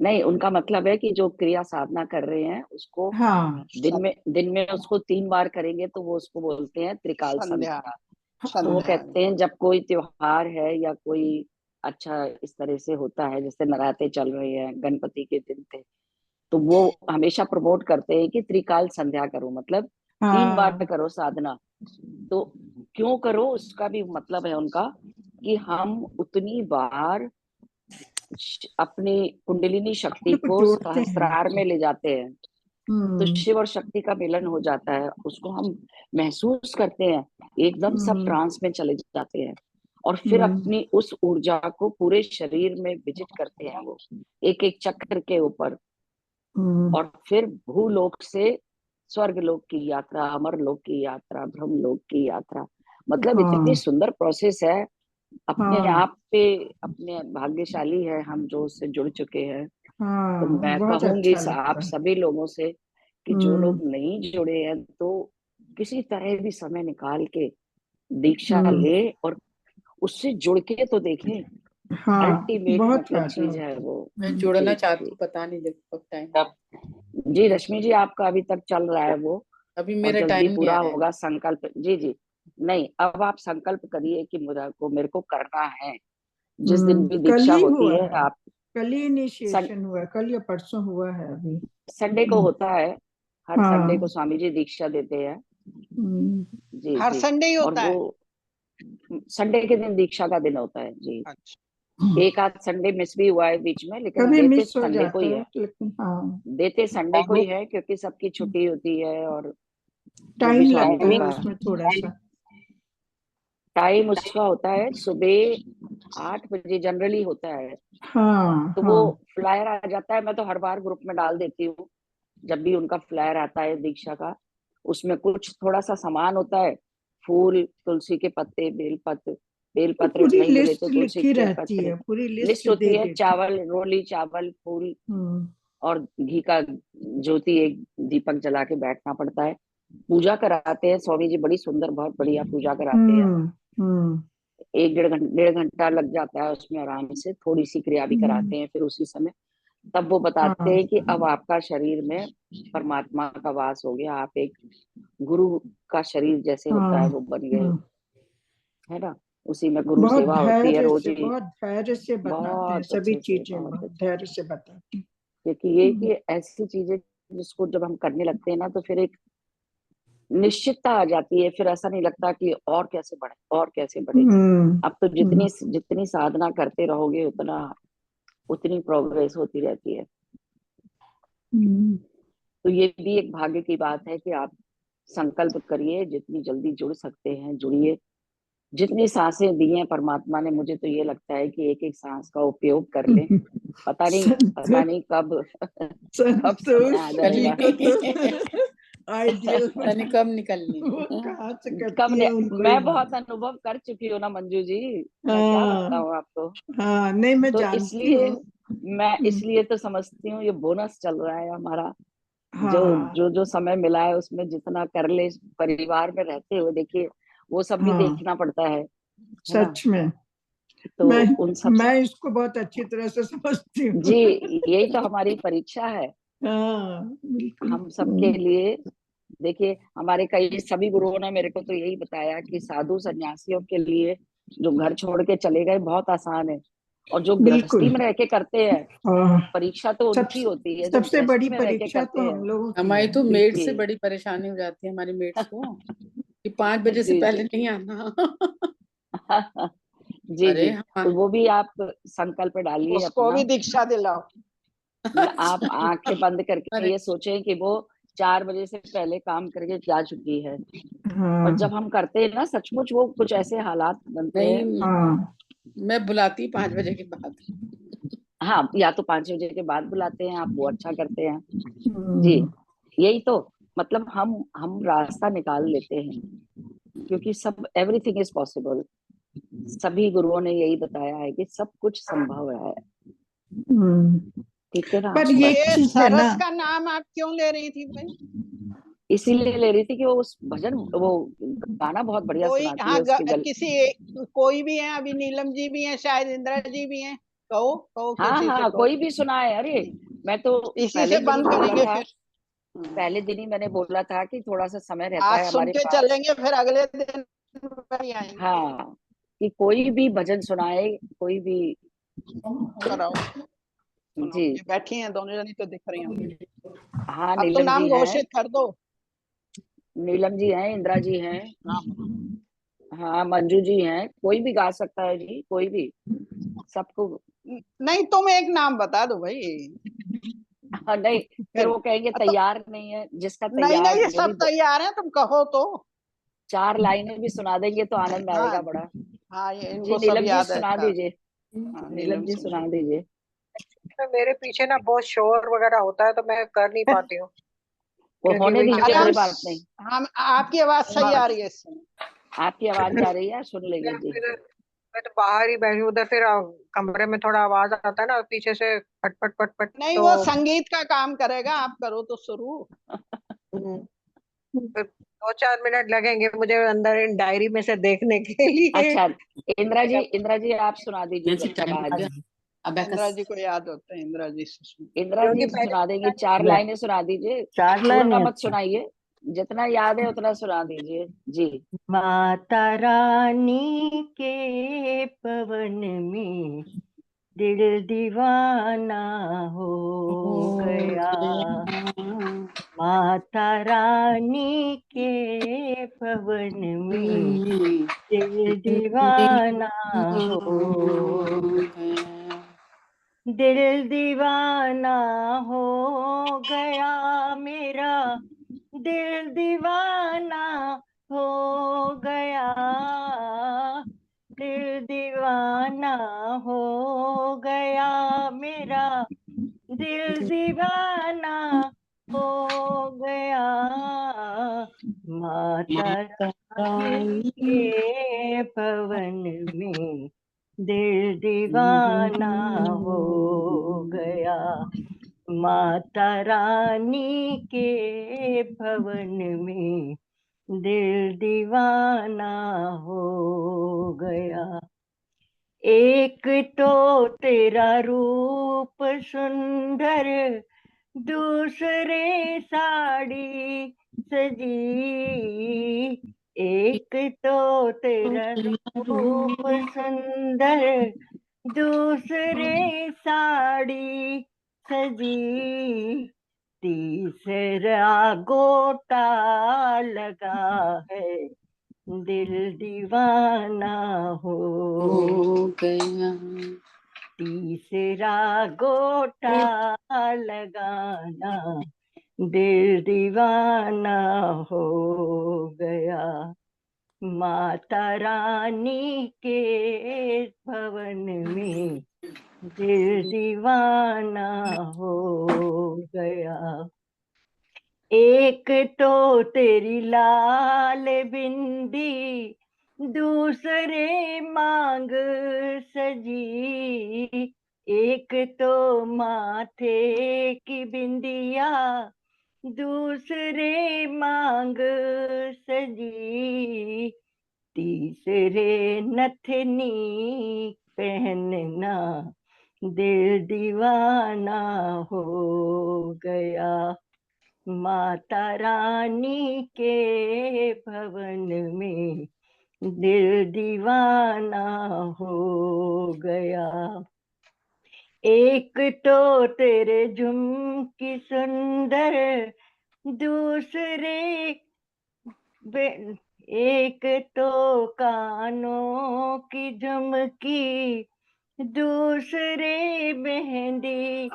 नहीं, उनका मतलब है कि जो क्रिया साधना कर रहे हैं उसको हाँ दिन में उसको 3 बार करेंगे तो वो उसको बोलते हैं त्रिकाल संध्या संध्या। तो वो संध्या कहते हैं जब कोई त्योहार है या कोई अच्छा इस तरह से होता है, जैसे नवरात्रे चल रहे हैं, गणपति के दिन थे, तो वो हमेशा प्रमोट करते हैं कि त्रिकाल संध्या करो, मतलब 3 बार हाँ करो साधना। तो क्यों करो, उसका भी मतलब है उनका कि हम उतनी बार अपनी कुंडलिनी शक्ति को को जोड़ते हैं। सहस्त्रार में ले जाते हैं, तो शिव और शक्ति का मिलन हो जाता है, उसको हम महसूस करते हैं, एकदम सब ट्रांस में चले जाते हैं और फिर अपनी उस ऊर्जा को पूरे शरीर में विजिट करते हैं, वो एक एक चक्र के ऊपर, और फिर भूलोक से स्वर्ग लोक की यात्रा, अमर लोक की यात्रा, ब्रह्म लोक की यात्रा, मतलब इतनी सुंदर प्रोसेस है। अपने आप पे अपने भाग्यशाली है हम जो उससे जुड़ चुके हैं। तो मैं बहुत कहूंगी अच्छा लगता आप है। सभी लोगों से कि जो लोग नहीं जुड़े हैं तो किसी तरह भी समय निकाल के दीक्षा ले और उससे जुड़ के तो देखें। हाँ अल्टीमेट बहुत मतलब फायदा चीज होता है वो। मैं जुड़ना जी चाहती जी हूँ, पता नहीं देखो कब टाइम। जी, रश्मि जी आपका अभी तक चल रहा है वो, अभी और मेरा जल्दी टाइम नहीं पूरा आया है। होगा संकल्प। जी जी, नहीं अब आप संकल्प करिए कि मेरे को करना है। जिस दिन भी कल दीक्षा ही होती हुआ है है, आप कल ही इनिशिएशन हुआ है, कल या परसों हुआ है अभी। संडे को होता है, हर संडे को हाँ स्वामी जी दीक्षा देते हैं। जी हर जी, संडे ही और होता है। वो संडे के दिन दीक्षा का दिन होता है जी। अच्छा, एक आध संडे मिस भी हुआ है बीच में, लेकिन कभी देते मिस हो संडे को जाता ही है है, लेकिन हाँ देते संडे को ही है, क्योंकि सबकी छुट्टी होती है। और जो भी टाइम स्वामी लगता जी है का उसमें थोड़ा सा। टाइम उसका होता है सुबह 8 बजे जनरली होता है। हाँ तो वो हाँ फ्लायर आ जाता है, मैं तो हर बार ग्रुप में डाल देती हूँ जब भी उनका फ्लायर आता है दीक्षा का। उसमें कुछ थोड़ा सा सामान होता है, फूल, तुलसी के पत्ते, तो बेलपत्र पूरी नहीं मिले लिस्ट तो तुलसी लिखी के रहती पत्र। है, पूरी लिस्ट लिस्ट होती दे है, देती। चावल, रोली चावल, फूल हम्म और घी का ज्योति, एक दीपक जला के बैठना पड़ता है। पूजा कराते हैं स्वामी जी, बड़ी सुंदर, बहुत बढ़िया पूजा कराते हैं। हम्म 1 डेढ़ घंटा लग जाता है उसमें, आराम से थोड़ी सी क्रिया भी कराते हैं फिर उसी समय। तब वो बताते हाँ हैं कि अब आपका शरीर में परमात्मा का वास हो गया, आप एक गुरु का शरीर जैसे होता है हाँ वो बन गए, है ना। उसी में गुरु बहुत सेवा होती है रोज ही, बहुत धैर्य से बताते हैं बहुत सभी अच्छे से, चीजें, बहुत बहुत अच्छे। धैर्य से बताते हैं। क्योंकि ये कि ऐसी चीजें जिसको जब हम करने लगते हैं ना, तो फिर एक निश्चितता आ जाती है, फिर ऐसा नहीं लगता कि और कैसे बढ़े, और कैसे बढ़े। अब तो जितनी जितनी साधना करते रहोगे उतनी प्रोग्रेस होती रहती है। तो ये भी एक भाग्य की बात है कि आप संकल्प करिए, जितनी जल्दी जुड़ सकते हैं जुड़िए। जितनी सांसें दी हैं परमात्मा ने, मुझे तो ये लगता है कि एक एक सांस का उपयोग कर लें। पता नहीं कब कब समय आ संतोष जी जाएगा। को तो आइडियल पता नहीं कब निकलनी। वो कहाँ से कब करती ने है उनको ही मैं बहुत मालूम। अनुभव कर चुकी हूँ ना मंजू जी, मैं क्या हाँ बताऊँ आपको। हाँ नहीं मैं तो जानती इसलिए हूँ। मैं इसलिए तो समझती हूँ ये बोनस चल रहा है हमारा। जो हाँ जो समय मिला है उसमें जितना कर ले, परिवार में रहते हुए देखिए वो सब भी हाँ देखना पड़ता है ना। सच में तो मैं उन सब मैं इसको बहुत अच्छी तरह से समझती जी, हूँ। यही तो हमारी परीक्षा है हाँ बिल्कुल। हम सबके लिए। देखिए हमारे कई सभी गुरुओं ने मेरे को तो यही बताया कि साधु सन्यासियों के लिए जो घर छोड़ के चले गए बहुत आसान है, और जो गृहस्थी बिल्कुल में रह के करते हैं हाँ परीक्षा तो उनकी सबसे होती है जो सबसे बड़ी गृहस्थी में रह के परीक्षा करते तो हम हैं। लोगों की हमारी है। तो मेड जी से बड़ी परेशानी हो जाती है, हमारी मेड्स को कि 5 बजे से जी पहले जी नहीं आना। जी अरे जी, हाँ, तो वो भी आप संकल्प डालिए उसको भी अपना। दीक्षा दिलाओ। आप आंखें बंद करके अरे ये सोचें कि वो 4 बजे से पहले काम करके जा चुकी है। और हाँ जब हम करते हैं ना सचमुच वो कुछ ऐसे हालात बनते हैं। नहीं, हाँ मैं बुलाती 5 बजे के बाद। हाँ, या तो 5 बजे के बाद बुलाते हैं आप, वो अच्छा करते हैं जी। हम्म, यही तो मतलब हम रास्ता निकाल लेते हैं, क्योंकि सब एवरीथिंग इज पॉसिबल। सभी गुरुओं ने यही बताया है कि सब कुछ संभव है। ठीक है ना। पर तो ये बस ये चीज है ना। सरस का नाम आप क्यों ले रही थी भाई? इसीलिए ले रही थी कि वो उस भजन, वो गाना बहुत बढ़िया कोई सुनाती हाँ है उसकी गल। कोई भी है, अभी नीलम जी भी हैं, शायद इंदिरा जी भी हैं, कहो हाँ किसी से हाँ, कहो। कोई भी सुनाए। अरे मैं तो इसी पहले से दिन ही बंद बोला करेंगे था, फिर। पहले दिन ही मैंने बोला था कि थोड़ा सा समय रहता आज है सुन हमारे के पास। चलेंगे, फिर अगले दिन वही आएंगे। हाँ, कि कोई भी भजन सुनाए, कोई भी। कराओ, सुनो। जी ये बैठी हैं दोनों जनी तो दिख रही हैं। हाँ, अब तो नीलम नाम जी हैं, घोषित कर दो। नीलम जी हैं, इंदिरा जी हैं, नाम हाँ मंजू जी हैं, कोई भी गा सकता है जी, कोई भी, सबको। नहीं, तुम एक नाम बता दो भाई। हाँ, नहीं फिर फिर वो कहेंगे तो तैयार नहीं है, जिसका नहीं तैयार नहीं, जो भी सब तैयार हैं, तुम कहो तो। 4 लाइनें भी सुना देंगे तो आनंद हाँ आएगा बड़ा। हाँ, ये जी इनको सब नीलम जी याद है सुना अच्छा। दीजिए, हाँ, नीलम नीलम जी सुना। सुना दीजिए। तो मेरे पीछे ना बहुत शोर वगैरह होता है तो मैं कर नहीं पाती हूँ, वो क्योंकि होने मेरी दीजिए, अरे कोई हम बात नहीं। हम आपकी आवाज सही आ हाँ, रही है इस समय। आपकी आवाज जा रही है, सुन लेंगे जी। फिर मैं तो बाहर ही बैठी हूँ, उधर फिर कमरे में थोड़ा आवाज आता है ना पीछे से, पट पट पट पट, नहीं, तो वो संगीत का काम करेगा, आप करो तो शुरू। हम्म, फिर 2-4 मिनट लगेंगे मुझे अंदर इन डायरी में से देखने के लिए। अच्छा, इंदिरा जी आप सुना दीजिए जब आज। इंदिरा जी को याद होता है, इंदिरा जी से सुनो। इंदिरा क्योंकि जी पहले सुना देंगे, 4 लाइनें सुना दीजिए, पूरा मत सुनाइए, जितना याद है उतना सुना दीजिए जी। माता रानी के पवन में दिल दीवाना हो गया। माता रानी के पवन में दिल दीवाना हो, दिल दीवाना हो गया मेरा, दिल दीवाना हो गया, दिल दीवाना हो गया मेरा, दिल दीवाना हो गया। माता रानी के पवन में दिल दीवाना हो गया। माता रानी के भवन में दिल दीवाना हो गया। एक तो तेरा रूप सुंदर, दूसरे साड़ी सजी, एक तो तेरा रूप सुंदर, दूसरे साड़ी सजी, तीसरा गोटा लगा है, दिल दीवाना हो गया। तीसरा गोटा लगाना, दिल दीवाना हो गया। माता रानी के भवन में दिल दीवाना हो गया। एक तो तेरी लाल बिंदी, दूसरे मांग सजी, एक तो माथे की बिंदिया, दूसरे मांग सजी, तीसरे नथनी पहनना, दिल दीवाना हो गया। माता रानी के भवन में दिल दीवाना हो गया। एक तो तेरे झुमकी सुंदर, दूसरे एक तो कानों की झुमकी, दूसरे मेहंदी,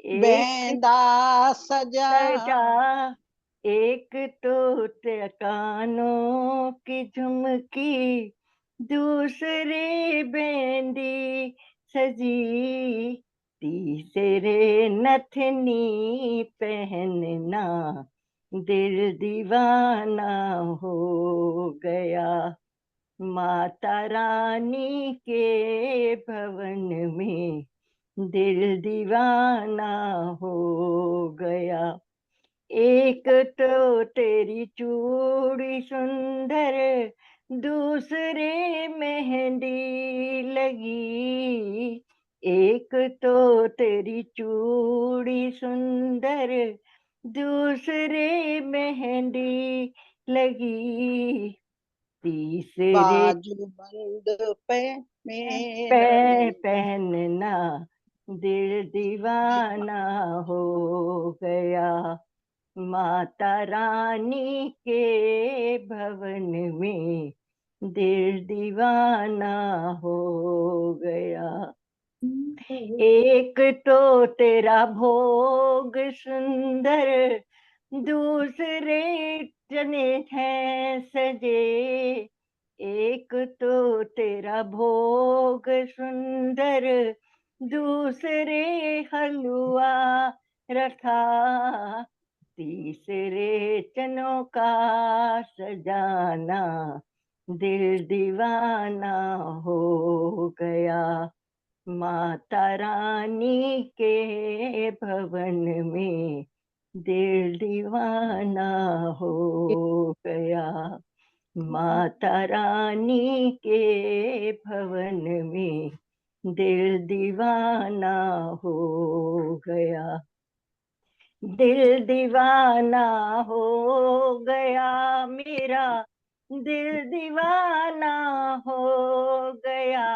एक बेंदा सजा, सजा, एक तो कानों की झुमकी, दूसरे बेंदी सजी, तीसरे नथनी पहनना, दिल दीवाना हो गया। माता रानी के भवन में दिल दीवाना हो गया। एक तो तेरी चूड़ी सुंदर, दूसरे मेहंदी लगी, एक तो तेरी चूड़ी सुंदर, दूसरे मेहंदी लगी, तीसरे बाजू बंद पे मेरा पहनना दिल दीवाना हो गया। माता रानी के भवन में दिल दीवाना हो गया। एक तो तेरा भोग सुंदर, दूसरे जने हैं सजे। एक तो तेरा भोग सुंदर, दूसरे हलवा रखा, तीसरे चनों का सजाना दिल दीवाना हो गया। माता रानी के भवन में दिल दीवाना हो गया। माता रानी के भवन में दिल दीवाना हो गया। दिल दीवाना हो गया मेरा, दिल दीवाना हो गया।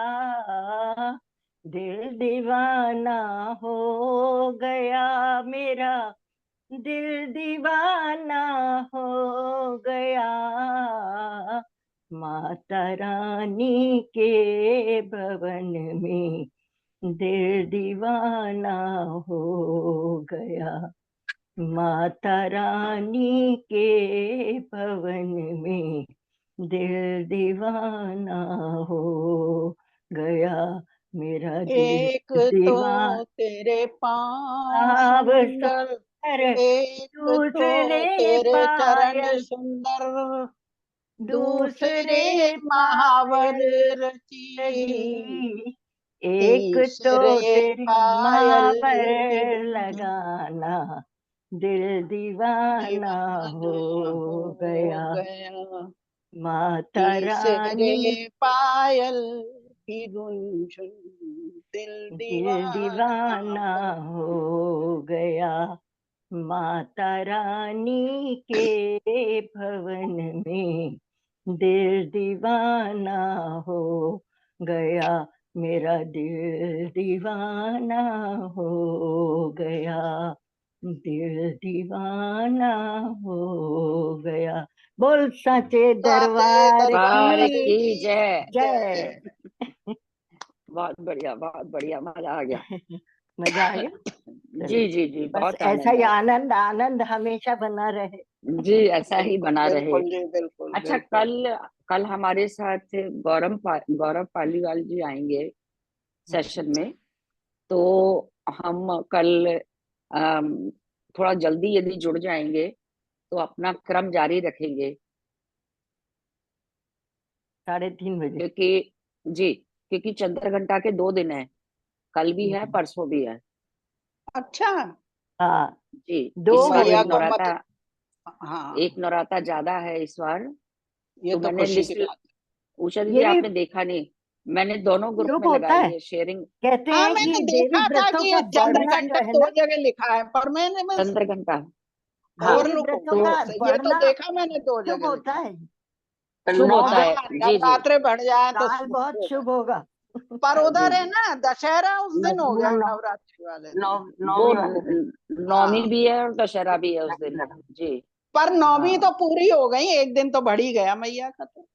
दिल दीवाना हो गया मेरा, दिल दीवाना हो गया। माता रानी के भवन में दिल दीवाना हो गया। माता रानी के भवन में दिल दीवाना हो गया। मेरा दिल एक तो तेरे पाँव सुंदर, एक तो दूसरे तेरे चरण पायल, सुंदर, दूसरे महावर रची, एक तो तीसरे तेरे पायल महावर लगाना दिल दीवाना हो गया। माता रानी तीसरे पायल की गुंजन दिल दीवाना हो गया। माता रानी के भवन में दिल दीवाना हो गया। मेरा दिल दीवाना हो गया, दिल दीवाना हो गया। बोल सच्चे दरबार की जय। जय। बहुत बढ़िया, मजा आ गया। मजा आ गया। जी जी जी, बस बहुत ऐसा ही आनंद आनंद हमेशा बना रहे। जी, ऐसा ही बना रहे। बिल्कुल जी, बिल्कुल। अच्छा, कल हमारे साथ गौरव पालीवाल जी आएंगे सेशन में, तो हम कल थोड़ा जल्दी यदि जुड़ जाएंगे तो अपना क्रम जारी रखेंगे 3:30 बजे, क्योंकि चंद्र घंटा के 2 दिन है, कल भी है परसों भी है। अच्छा, हाँ जी, दो इस बार भैया एक को नौराता, हाँ, एक नौराता ज्यादा है इस बार। ये तो तो मैंने खुशी की लिस्ट, बात। उषा दीदी ये भी आपने देखा नहीं, मैंने दोनों ग्रुप शुभ में होता लगाई है। है शेयरिंग। कहते हाँ, हैं कि मैंने देवी देखा था व्रतों कि का ये चंद्र बढ़ना घंटा जो है 2 ना, जगह लिखा है, पर मैंने बस चंद्र घंटा, हाँ, और देवी लोगों व्रतों को का ये तो बढ़ना देखा मैंने 2 शुभ जगह होता लिखा। है। शुभ होता है। हाँ, जी जी, नवरात्रे बढ़ जाए तो साल बहुत शुभ होगा। पर उधर जी है जी, ना, दशहरा उस दिन हो गया नवरात्रि वाले दिन। वो हाँ, नौमी भी है और दशहरा भी है उस दिन। जी पर नौमी हाँ, तो पूरी हो गई, एक दिन तो बढ़ ही गया मैया का, तो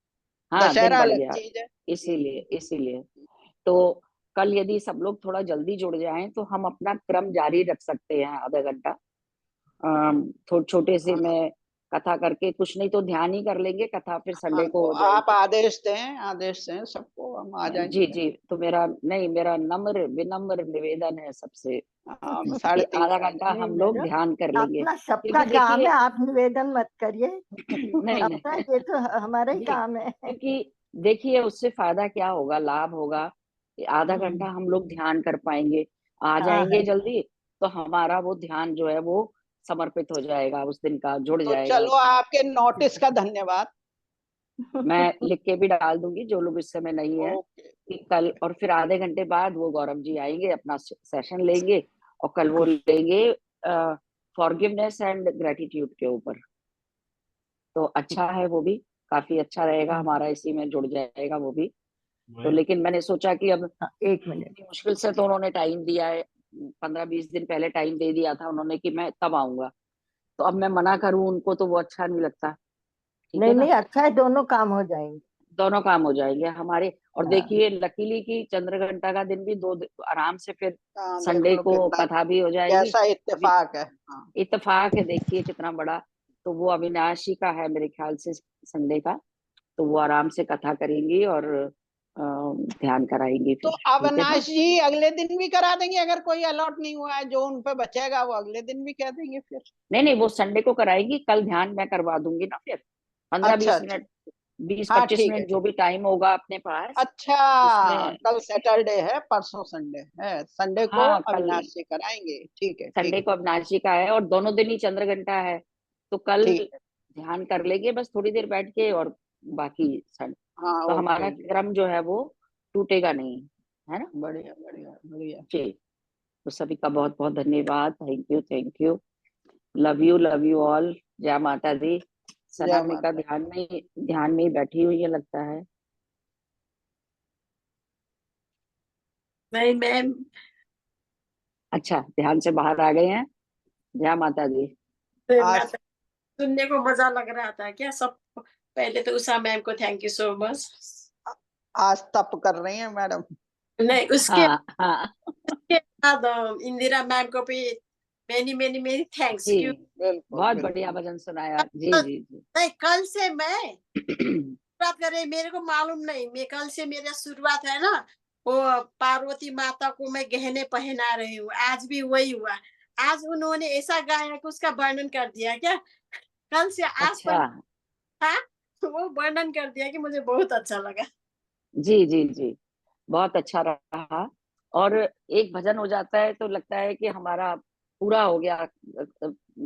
हाँ दिन दशहरा बढ़ अलग गया, चीज है। इसीलिए तो कल यदि सब लोग थोड़ा जल्दी जुड़ जाएं तो हम अपना क्रम जारी रख सकते हैं आधा घंटा। छोटे से हाँ, मैं कथा करके, कुछ नहीं तो ध्यान ही कर लेंगे, कथा फिर संडे हाँ, को तो हो आप जाएगी। आदेश दें सबको, हम आ जाएंगे। जी जी, तो मेरा नम्र विनम्र निवेदन है सबसे हाँ, कि 3:30 आधा आ घंटा जाएंगे। नहीं हम लोग मैडम, ध्यान कर लेंगे, अपना सबका क्योंकि काम देखिए, है, आप निवेदन मत करिए। नहीं अपना नहीं ये तो हमारा ही जी, काम है। क्योंकि देखिए उससे फायदा क्या होगा, लाभ होगा कि आधा घंटा हम लोग ध्यान कर पाएंगे, आ हाँ जाएंगे जल्दी, तो हमारा वो ध्यान जो है वो समर्पित हो जाएगा, उस दिन का जुड़ तो जाएगा चलो, उसमें। आपके नोटिस का धन्यवाद। मैं लिख के भी डाल दूंगी जो लोग इस समय नहीं है ओके कि कल, और फिर आधे घंटे बाद वो गौरव जी आएंगे, अपना सेशन लेंगे और कल वो लेंगे फॉरगिवनेस एंड ग्रेटिट्यूड के ऊपर। तो अच्छा है, वो भी काफी अच्छा रहेगा, हमारा इसी में जुड़ जाएगा वो भी। तो लेकिन मैंने सोचा कि अब एक मिनट। इतनी मुश्किल से तो उन्होंने टाइम दिया है, 15-20 दिन पहले टाइम दे दिया था उन्होंने कि मैं तब आऊंगा, तो अब मैं मना करूं उनको तो वो अच्छा नहीं लगता। ठीक है नहीं ना, नहीं, अच्छा है, दोनों काम हो जाएंगे। दोनों काम हो जाएंगे हमारे। और हाँ। देखिए लकीली की चंद्रघंटा का दिन भी आराम से फिर हाँ, देख संडे लो को कितना कथा भी हो जाएगी। कैसा इत्तेफाक है। हाँ इत्तेफाक है, देखिए कितना बड़ा। तो वो अविनाशी का है मेरे ख्याल से संडे का, तो वो आराम से कथा करेंगी और ध्यान कराएंगी तो फिर। ठीक है ना, अविनाश जी अगले दिन भी करा देंगे, अगर कोई अलॉट नहीं हुआ है जो उन पे बचेगा वो अगले दिन भी कह देंगे फिर। नहीं नहीं वो संडे को कराएंगी, कल ध्यान मैं करवा दूंगी ना फिर, पंद्रह अच्छा बीस अच्छा, मिनट 20 हाँ 25 ठीक है मिनट जो ठीक। भी टाइम होगा अपने पास अच्छा, उसमें। कल सैटरडे है, परसों संडे है, संडे को हाँ कल अविनाश से कराएंगे। ठीक है ठीक संडे है को अविनाशी का है और दोनों दिन ही चंद्रघंटा है, तो कल ठीक है। ध्यान कर लेंगे बस थोड़ी देर बैठ के, और बाकी संडे हाँ तो हमारा ओके जी, क्रम जो है वो टूटेगा नहीं, है ना बढ़िया बढ़िया बढ़िया। जी। तो सभी का बहुत बहुत धन्यवाद, thank you, love you all. जय माता दी। जय सनामिका माता। ध्यान में ही बैठी हुई है लगता है। नहीं मैम, अच्छा ध्यान से बाहर आ गए हैं। जय माता दी। आज सुनने को मजा लग रहा था क्या सब। पहले तो उषा मैम को थैंक यू सो मच। आज तप कर रही हैं मैडम। नहीं उसके हाँ हाँ उसके बाद इंदिरा मैम को भी मेनी मेनी मेनी थैंक्स। जी, क्यों बिल्कुल बहुत बढ़िया बिल्कुल। भजन सुनाया जी जी जी। नहीं, कल से मैं बात कर रही, मेरे को मालूम नहीं, मैं कल से मेरा शुरुआत है ना, वो पार्वती माता को मैं गहने पहना रही हूँ, आज भी वही हुआ। आज उन्होंने ऐसा गाया कि उसका वर्णन कर दिया क्या, कल से आज अच्छा तक था, वो वर्णन कर दिया कि मुझे बहुत अच्छा लगा। जी जी जी, बहुत अच्छा रहा। और एक भजन हो जाता है तो लगता है कि हमारा पूरा हो गया,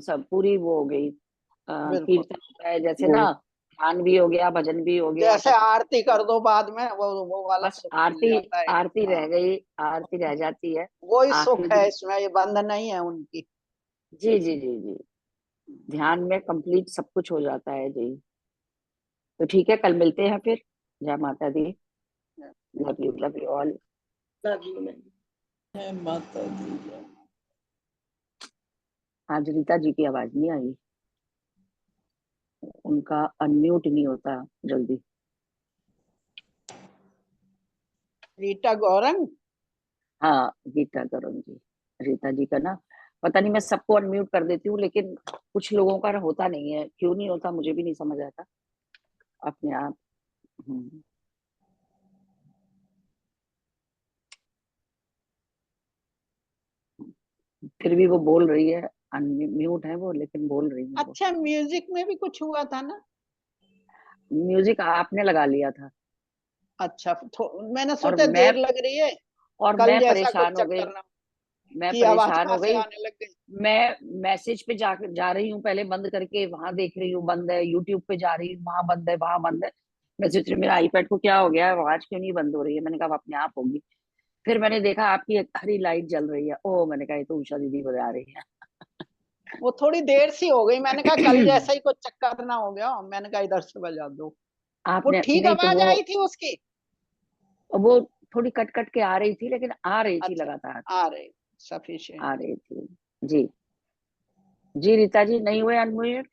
सब पूरी वो हो गई। बिल्कुल कीर्तन होता है जैसे ना, ध्यान भी हो गया, भजन भी हो गया, जैसे कथा आरती कर दो बाद में, वो वाला बस सुख मिल आरती, जाता है। आरती हाँ, रह गई, आरती रह जाती है वही सुख आखिरी है दिन। इसमें, ये बंध नहीं है उनकी। जी जी जी जी, ध्यान में कंप्लीट सब कुछ हो जाता है जी। तो ठीक है, कल मिलते हैं फिर। जय माता दी, love you all. Love you ma'am. जय माता दी। आज रीता जी की आवाज नहीं आई, उनका अनम्यूट नहीं होता जल्दी। रीटा गौरंग। हाँ गीता करुण जी, रीता जी का ना पता नहीं, मैं सबको अनम्यूट कर देती हूँ लेकिन कुछ लोगों का होता नहीं है, क्यों नहीं होता मुझे भी नहीं समझ आता अपने आप। फिर भी वो बोल रही है, अनम्यूट है वो लेकिन बोल रही है वो। अच्छा, म्यूजिक में भी कुछ हुआ था ना। म्यूजिक आपने लगा लिया था अच्छा, मैंने और सोचा देर लग रही है, कल मैं जैसा कुछ परेशान हो गई, चक्कर ना मैं कि आवाज परेशान हो कहाँ से गई। आने लग गई। मैं मैसेज पे जा रही हूँ, पहले बंद करके वहां देख रही हूँ बंद है, यूट्यूब पे जा रही हूँ वहां बंद है, वहां बंद है। मैं सोच रही मेरा आईपैड को क्या हो गया है, आवाज क्यों नहीं बंद हो रही है, मैंने कहा अब अपने आप होगी। फिर मैंने देखा आपकी एक हरी लाइट जल रही है, ओ मैंने कहा ये तो उषा दीदी बजा रही है। वो थोड़ी देर सी हो गई, मैंने कहा कल जैसा ही कुछ चक्कर ना हो गया, मैंने कहा इधर से बजा दो। वो आपने ठीक नहीं तो आवाज आई थी उसकी। वो थोड़ी कट कट के आ रही थी लेकिन आ रही थी अच्छा, लगातार, आ रहे सफिशिएंट। आ रही थी जी। जी रीता जी नहीं हुए अनम्यूट।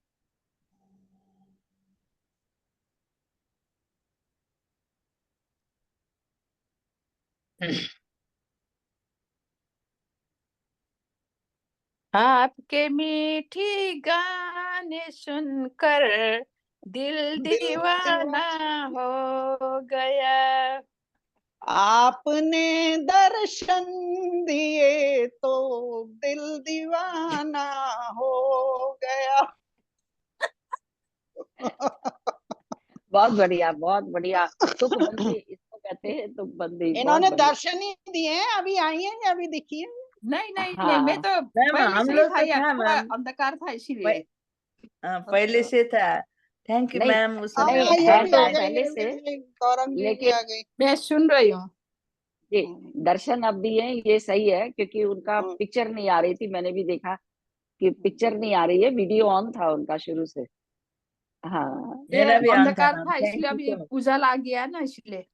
आपके मीठी गाने सुनकर दिल दिल दीवाना हो गया। आपने दर्शन दिए तो दिल दीवाना हो गया। बहुत बढ़िया बहुत बढ़िया, तुकबंदी इसको कहते हैं, तुकबंदी बहुत इन्होंने बढ़िया। दर्शन ही दिए हैं, अभी आई हैं या अभी दिखी हैं। नहीं नहीं नहीं, मैं हाँ तो मैम पहले हम से ही लोग था, तो या था पूरा मैम, अंधकार था इसीलिए। पहले से था। थैंक यू नहीं मैम उस समय नहीं, ये है भी तो आ गई, पहले से, गौरंग जी भी लेकिन आ गई। मैं सुन रही हूँ। जी दर्शन अब भी है, ये सही है, क्योंकि उनका हम्म। पिक्चर नहीं आ रही थी, मैंने भी देखा कि पिक्चर नहीं आ रही है, वीडियो ऑन था उनका शुरू से। हाँ ये मेरा भी ऑन था अंधकार मैम, था थैंक इसलिए यू अभी सो मच। उजाला आ गया ना इसलिए।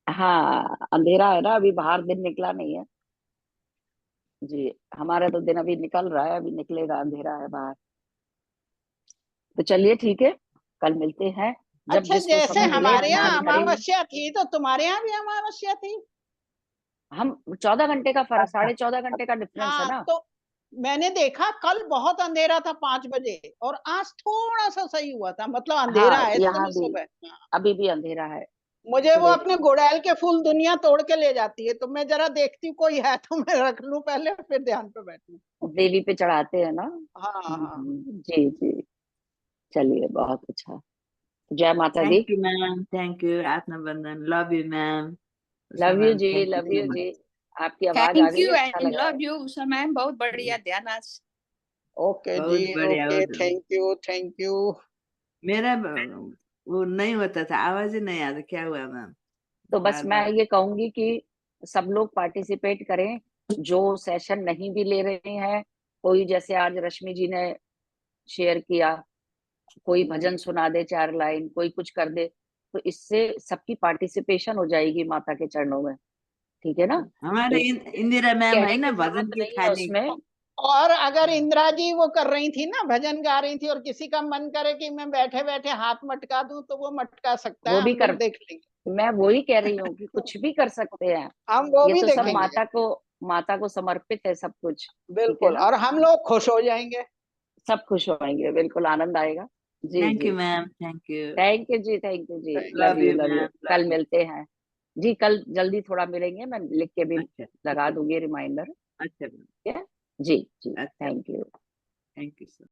हाँ, अंधेरा है ना, अभी बाहर दिन निकला नहीं है। जी हमारा तो दिन अभी निकल रहा है, अभी निकलेगा, अंधेरा है बाहर। तो चलिए ठीक है, कल मिलते हैं, जब अच्छा, जिसको जैसे समय मिले हमारे यहाँ ध्यान करेंगे। अमावस्या थी तो तुम्हारे यहाँ भी अमावस्या थी? हम 14 घंटे का फर्क, 14.5 घंटे का डिफरेंस है हाँ, ना। तो मैंने देखा कल बहुत अंधेरा था 5 बजे, और आज थोड़ा सा सही हुआ था, मतलब अंधेरा हाँ है इस यहाँ समय भी सुबह। हाँ। अभी भी अंधेरा है। मुझे वो सवेरे अपने गुड़ैल के फूल दुनिया तोड़ के ले जाती है, तो मैं जरा देखती हूँ कोई है तो मैं रख लूं पहले, फिर ध्यान पे बैठूं। देवी पे चढ़ाते हैं ना। हाँ हाँ। जी जी, चलिए बहुत अच्छा। जय माता दी। Thank you ma'am, thank you Atmabandhan, love you ma'am. Usha love you ma'am ji, thank you love so you ji. Much. आपकी आवाज आ थैंक गई, यू अच्छा एंड लगा है। लव यू समय बहुत बढ़िया ध्यान आज। ओके बहुत जी, बढ़िया, ओके, बहुत थैंक यू, थैंक यू। मेरा वो नहीं होता था, आवाज ही नहीं आता, क्या हुआ मैम? तो बस बार मैं बार ये कहूंगी कि सब लोग पार्टिसिपेट करें, जो सेशन नहीं भी ले रहे हैं, कोई जैसे आज रश्मि जी ने शेयर किया, कोई भजन सुना दे 4 लाइन, कोई कुछ कर दे, तो इससे सबकी पार्टिसिपेशन हो जाएगी माता के चरणों में, ठीक है ना। हमारे तो इंदिरा मैम है कहने ना की भजन जरूरत की नहीं है खाली। उसमें। और अगर इंदिरा जी वो कर रही थी ना, भजन गा रही थी, और किसी का मन करे कि मैं बैठे बैठे हाथ मटका दूं, तो वो मटका सकता वो है, भी हम कर, लोग देख लेंगे। मैं वही कह रही हूँ कि कुछ भी कर सकते हैं। हम वो ये भी तो सब देखेंगे। माता को समर्पित है सब कुछ, ठीक है बिल्कुल, ना। और हम लोग खुश हो जाएंगे। सब खुश होंगे, बिल्कुल आनंद आएगा। जी थैंक जी, you ma'am, thank you. Thank you ji, thank you जी, love love you you love you. Ma'am, कल लव यू। मिलते हैं जी, कल जल्दी थोड़ा मिलेंगे, मैं लिख के भी अच्छा लगा दूंगी रिमाइंडर। अच्छा ठीक है जी जी, अच्छा, thank you. Thank you sir.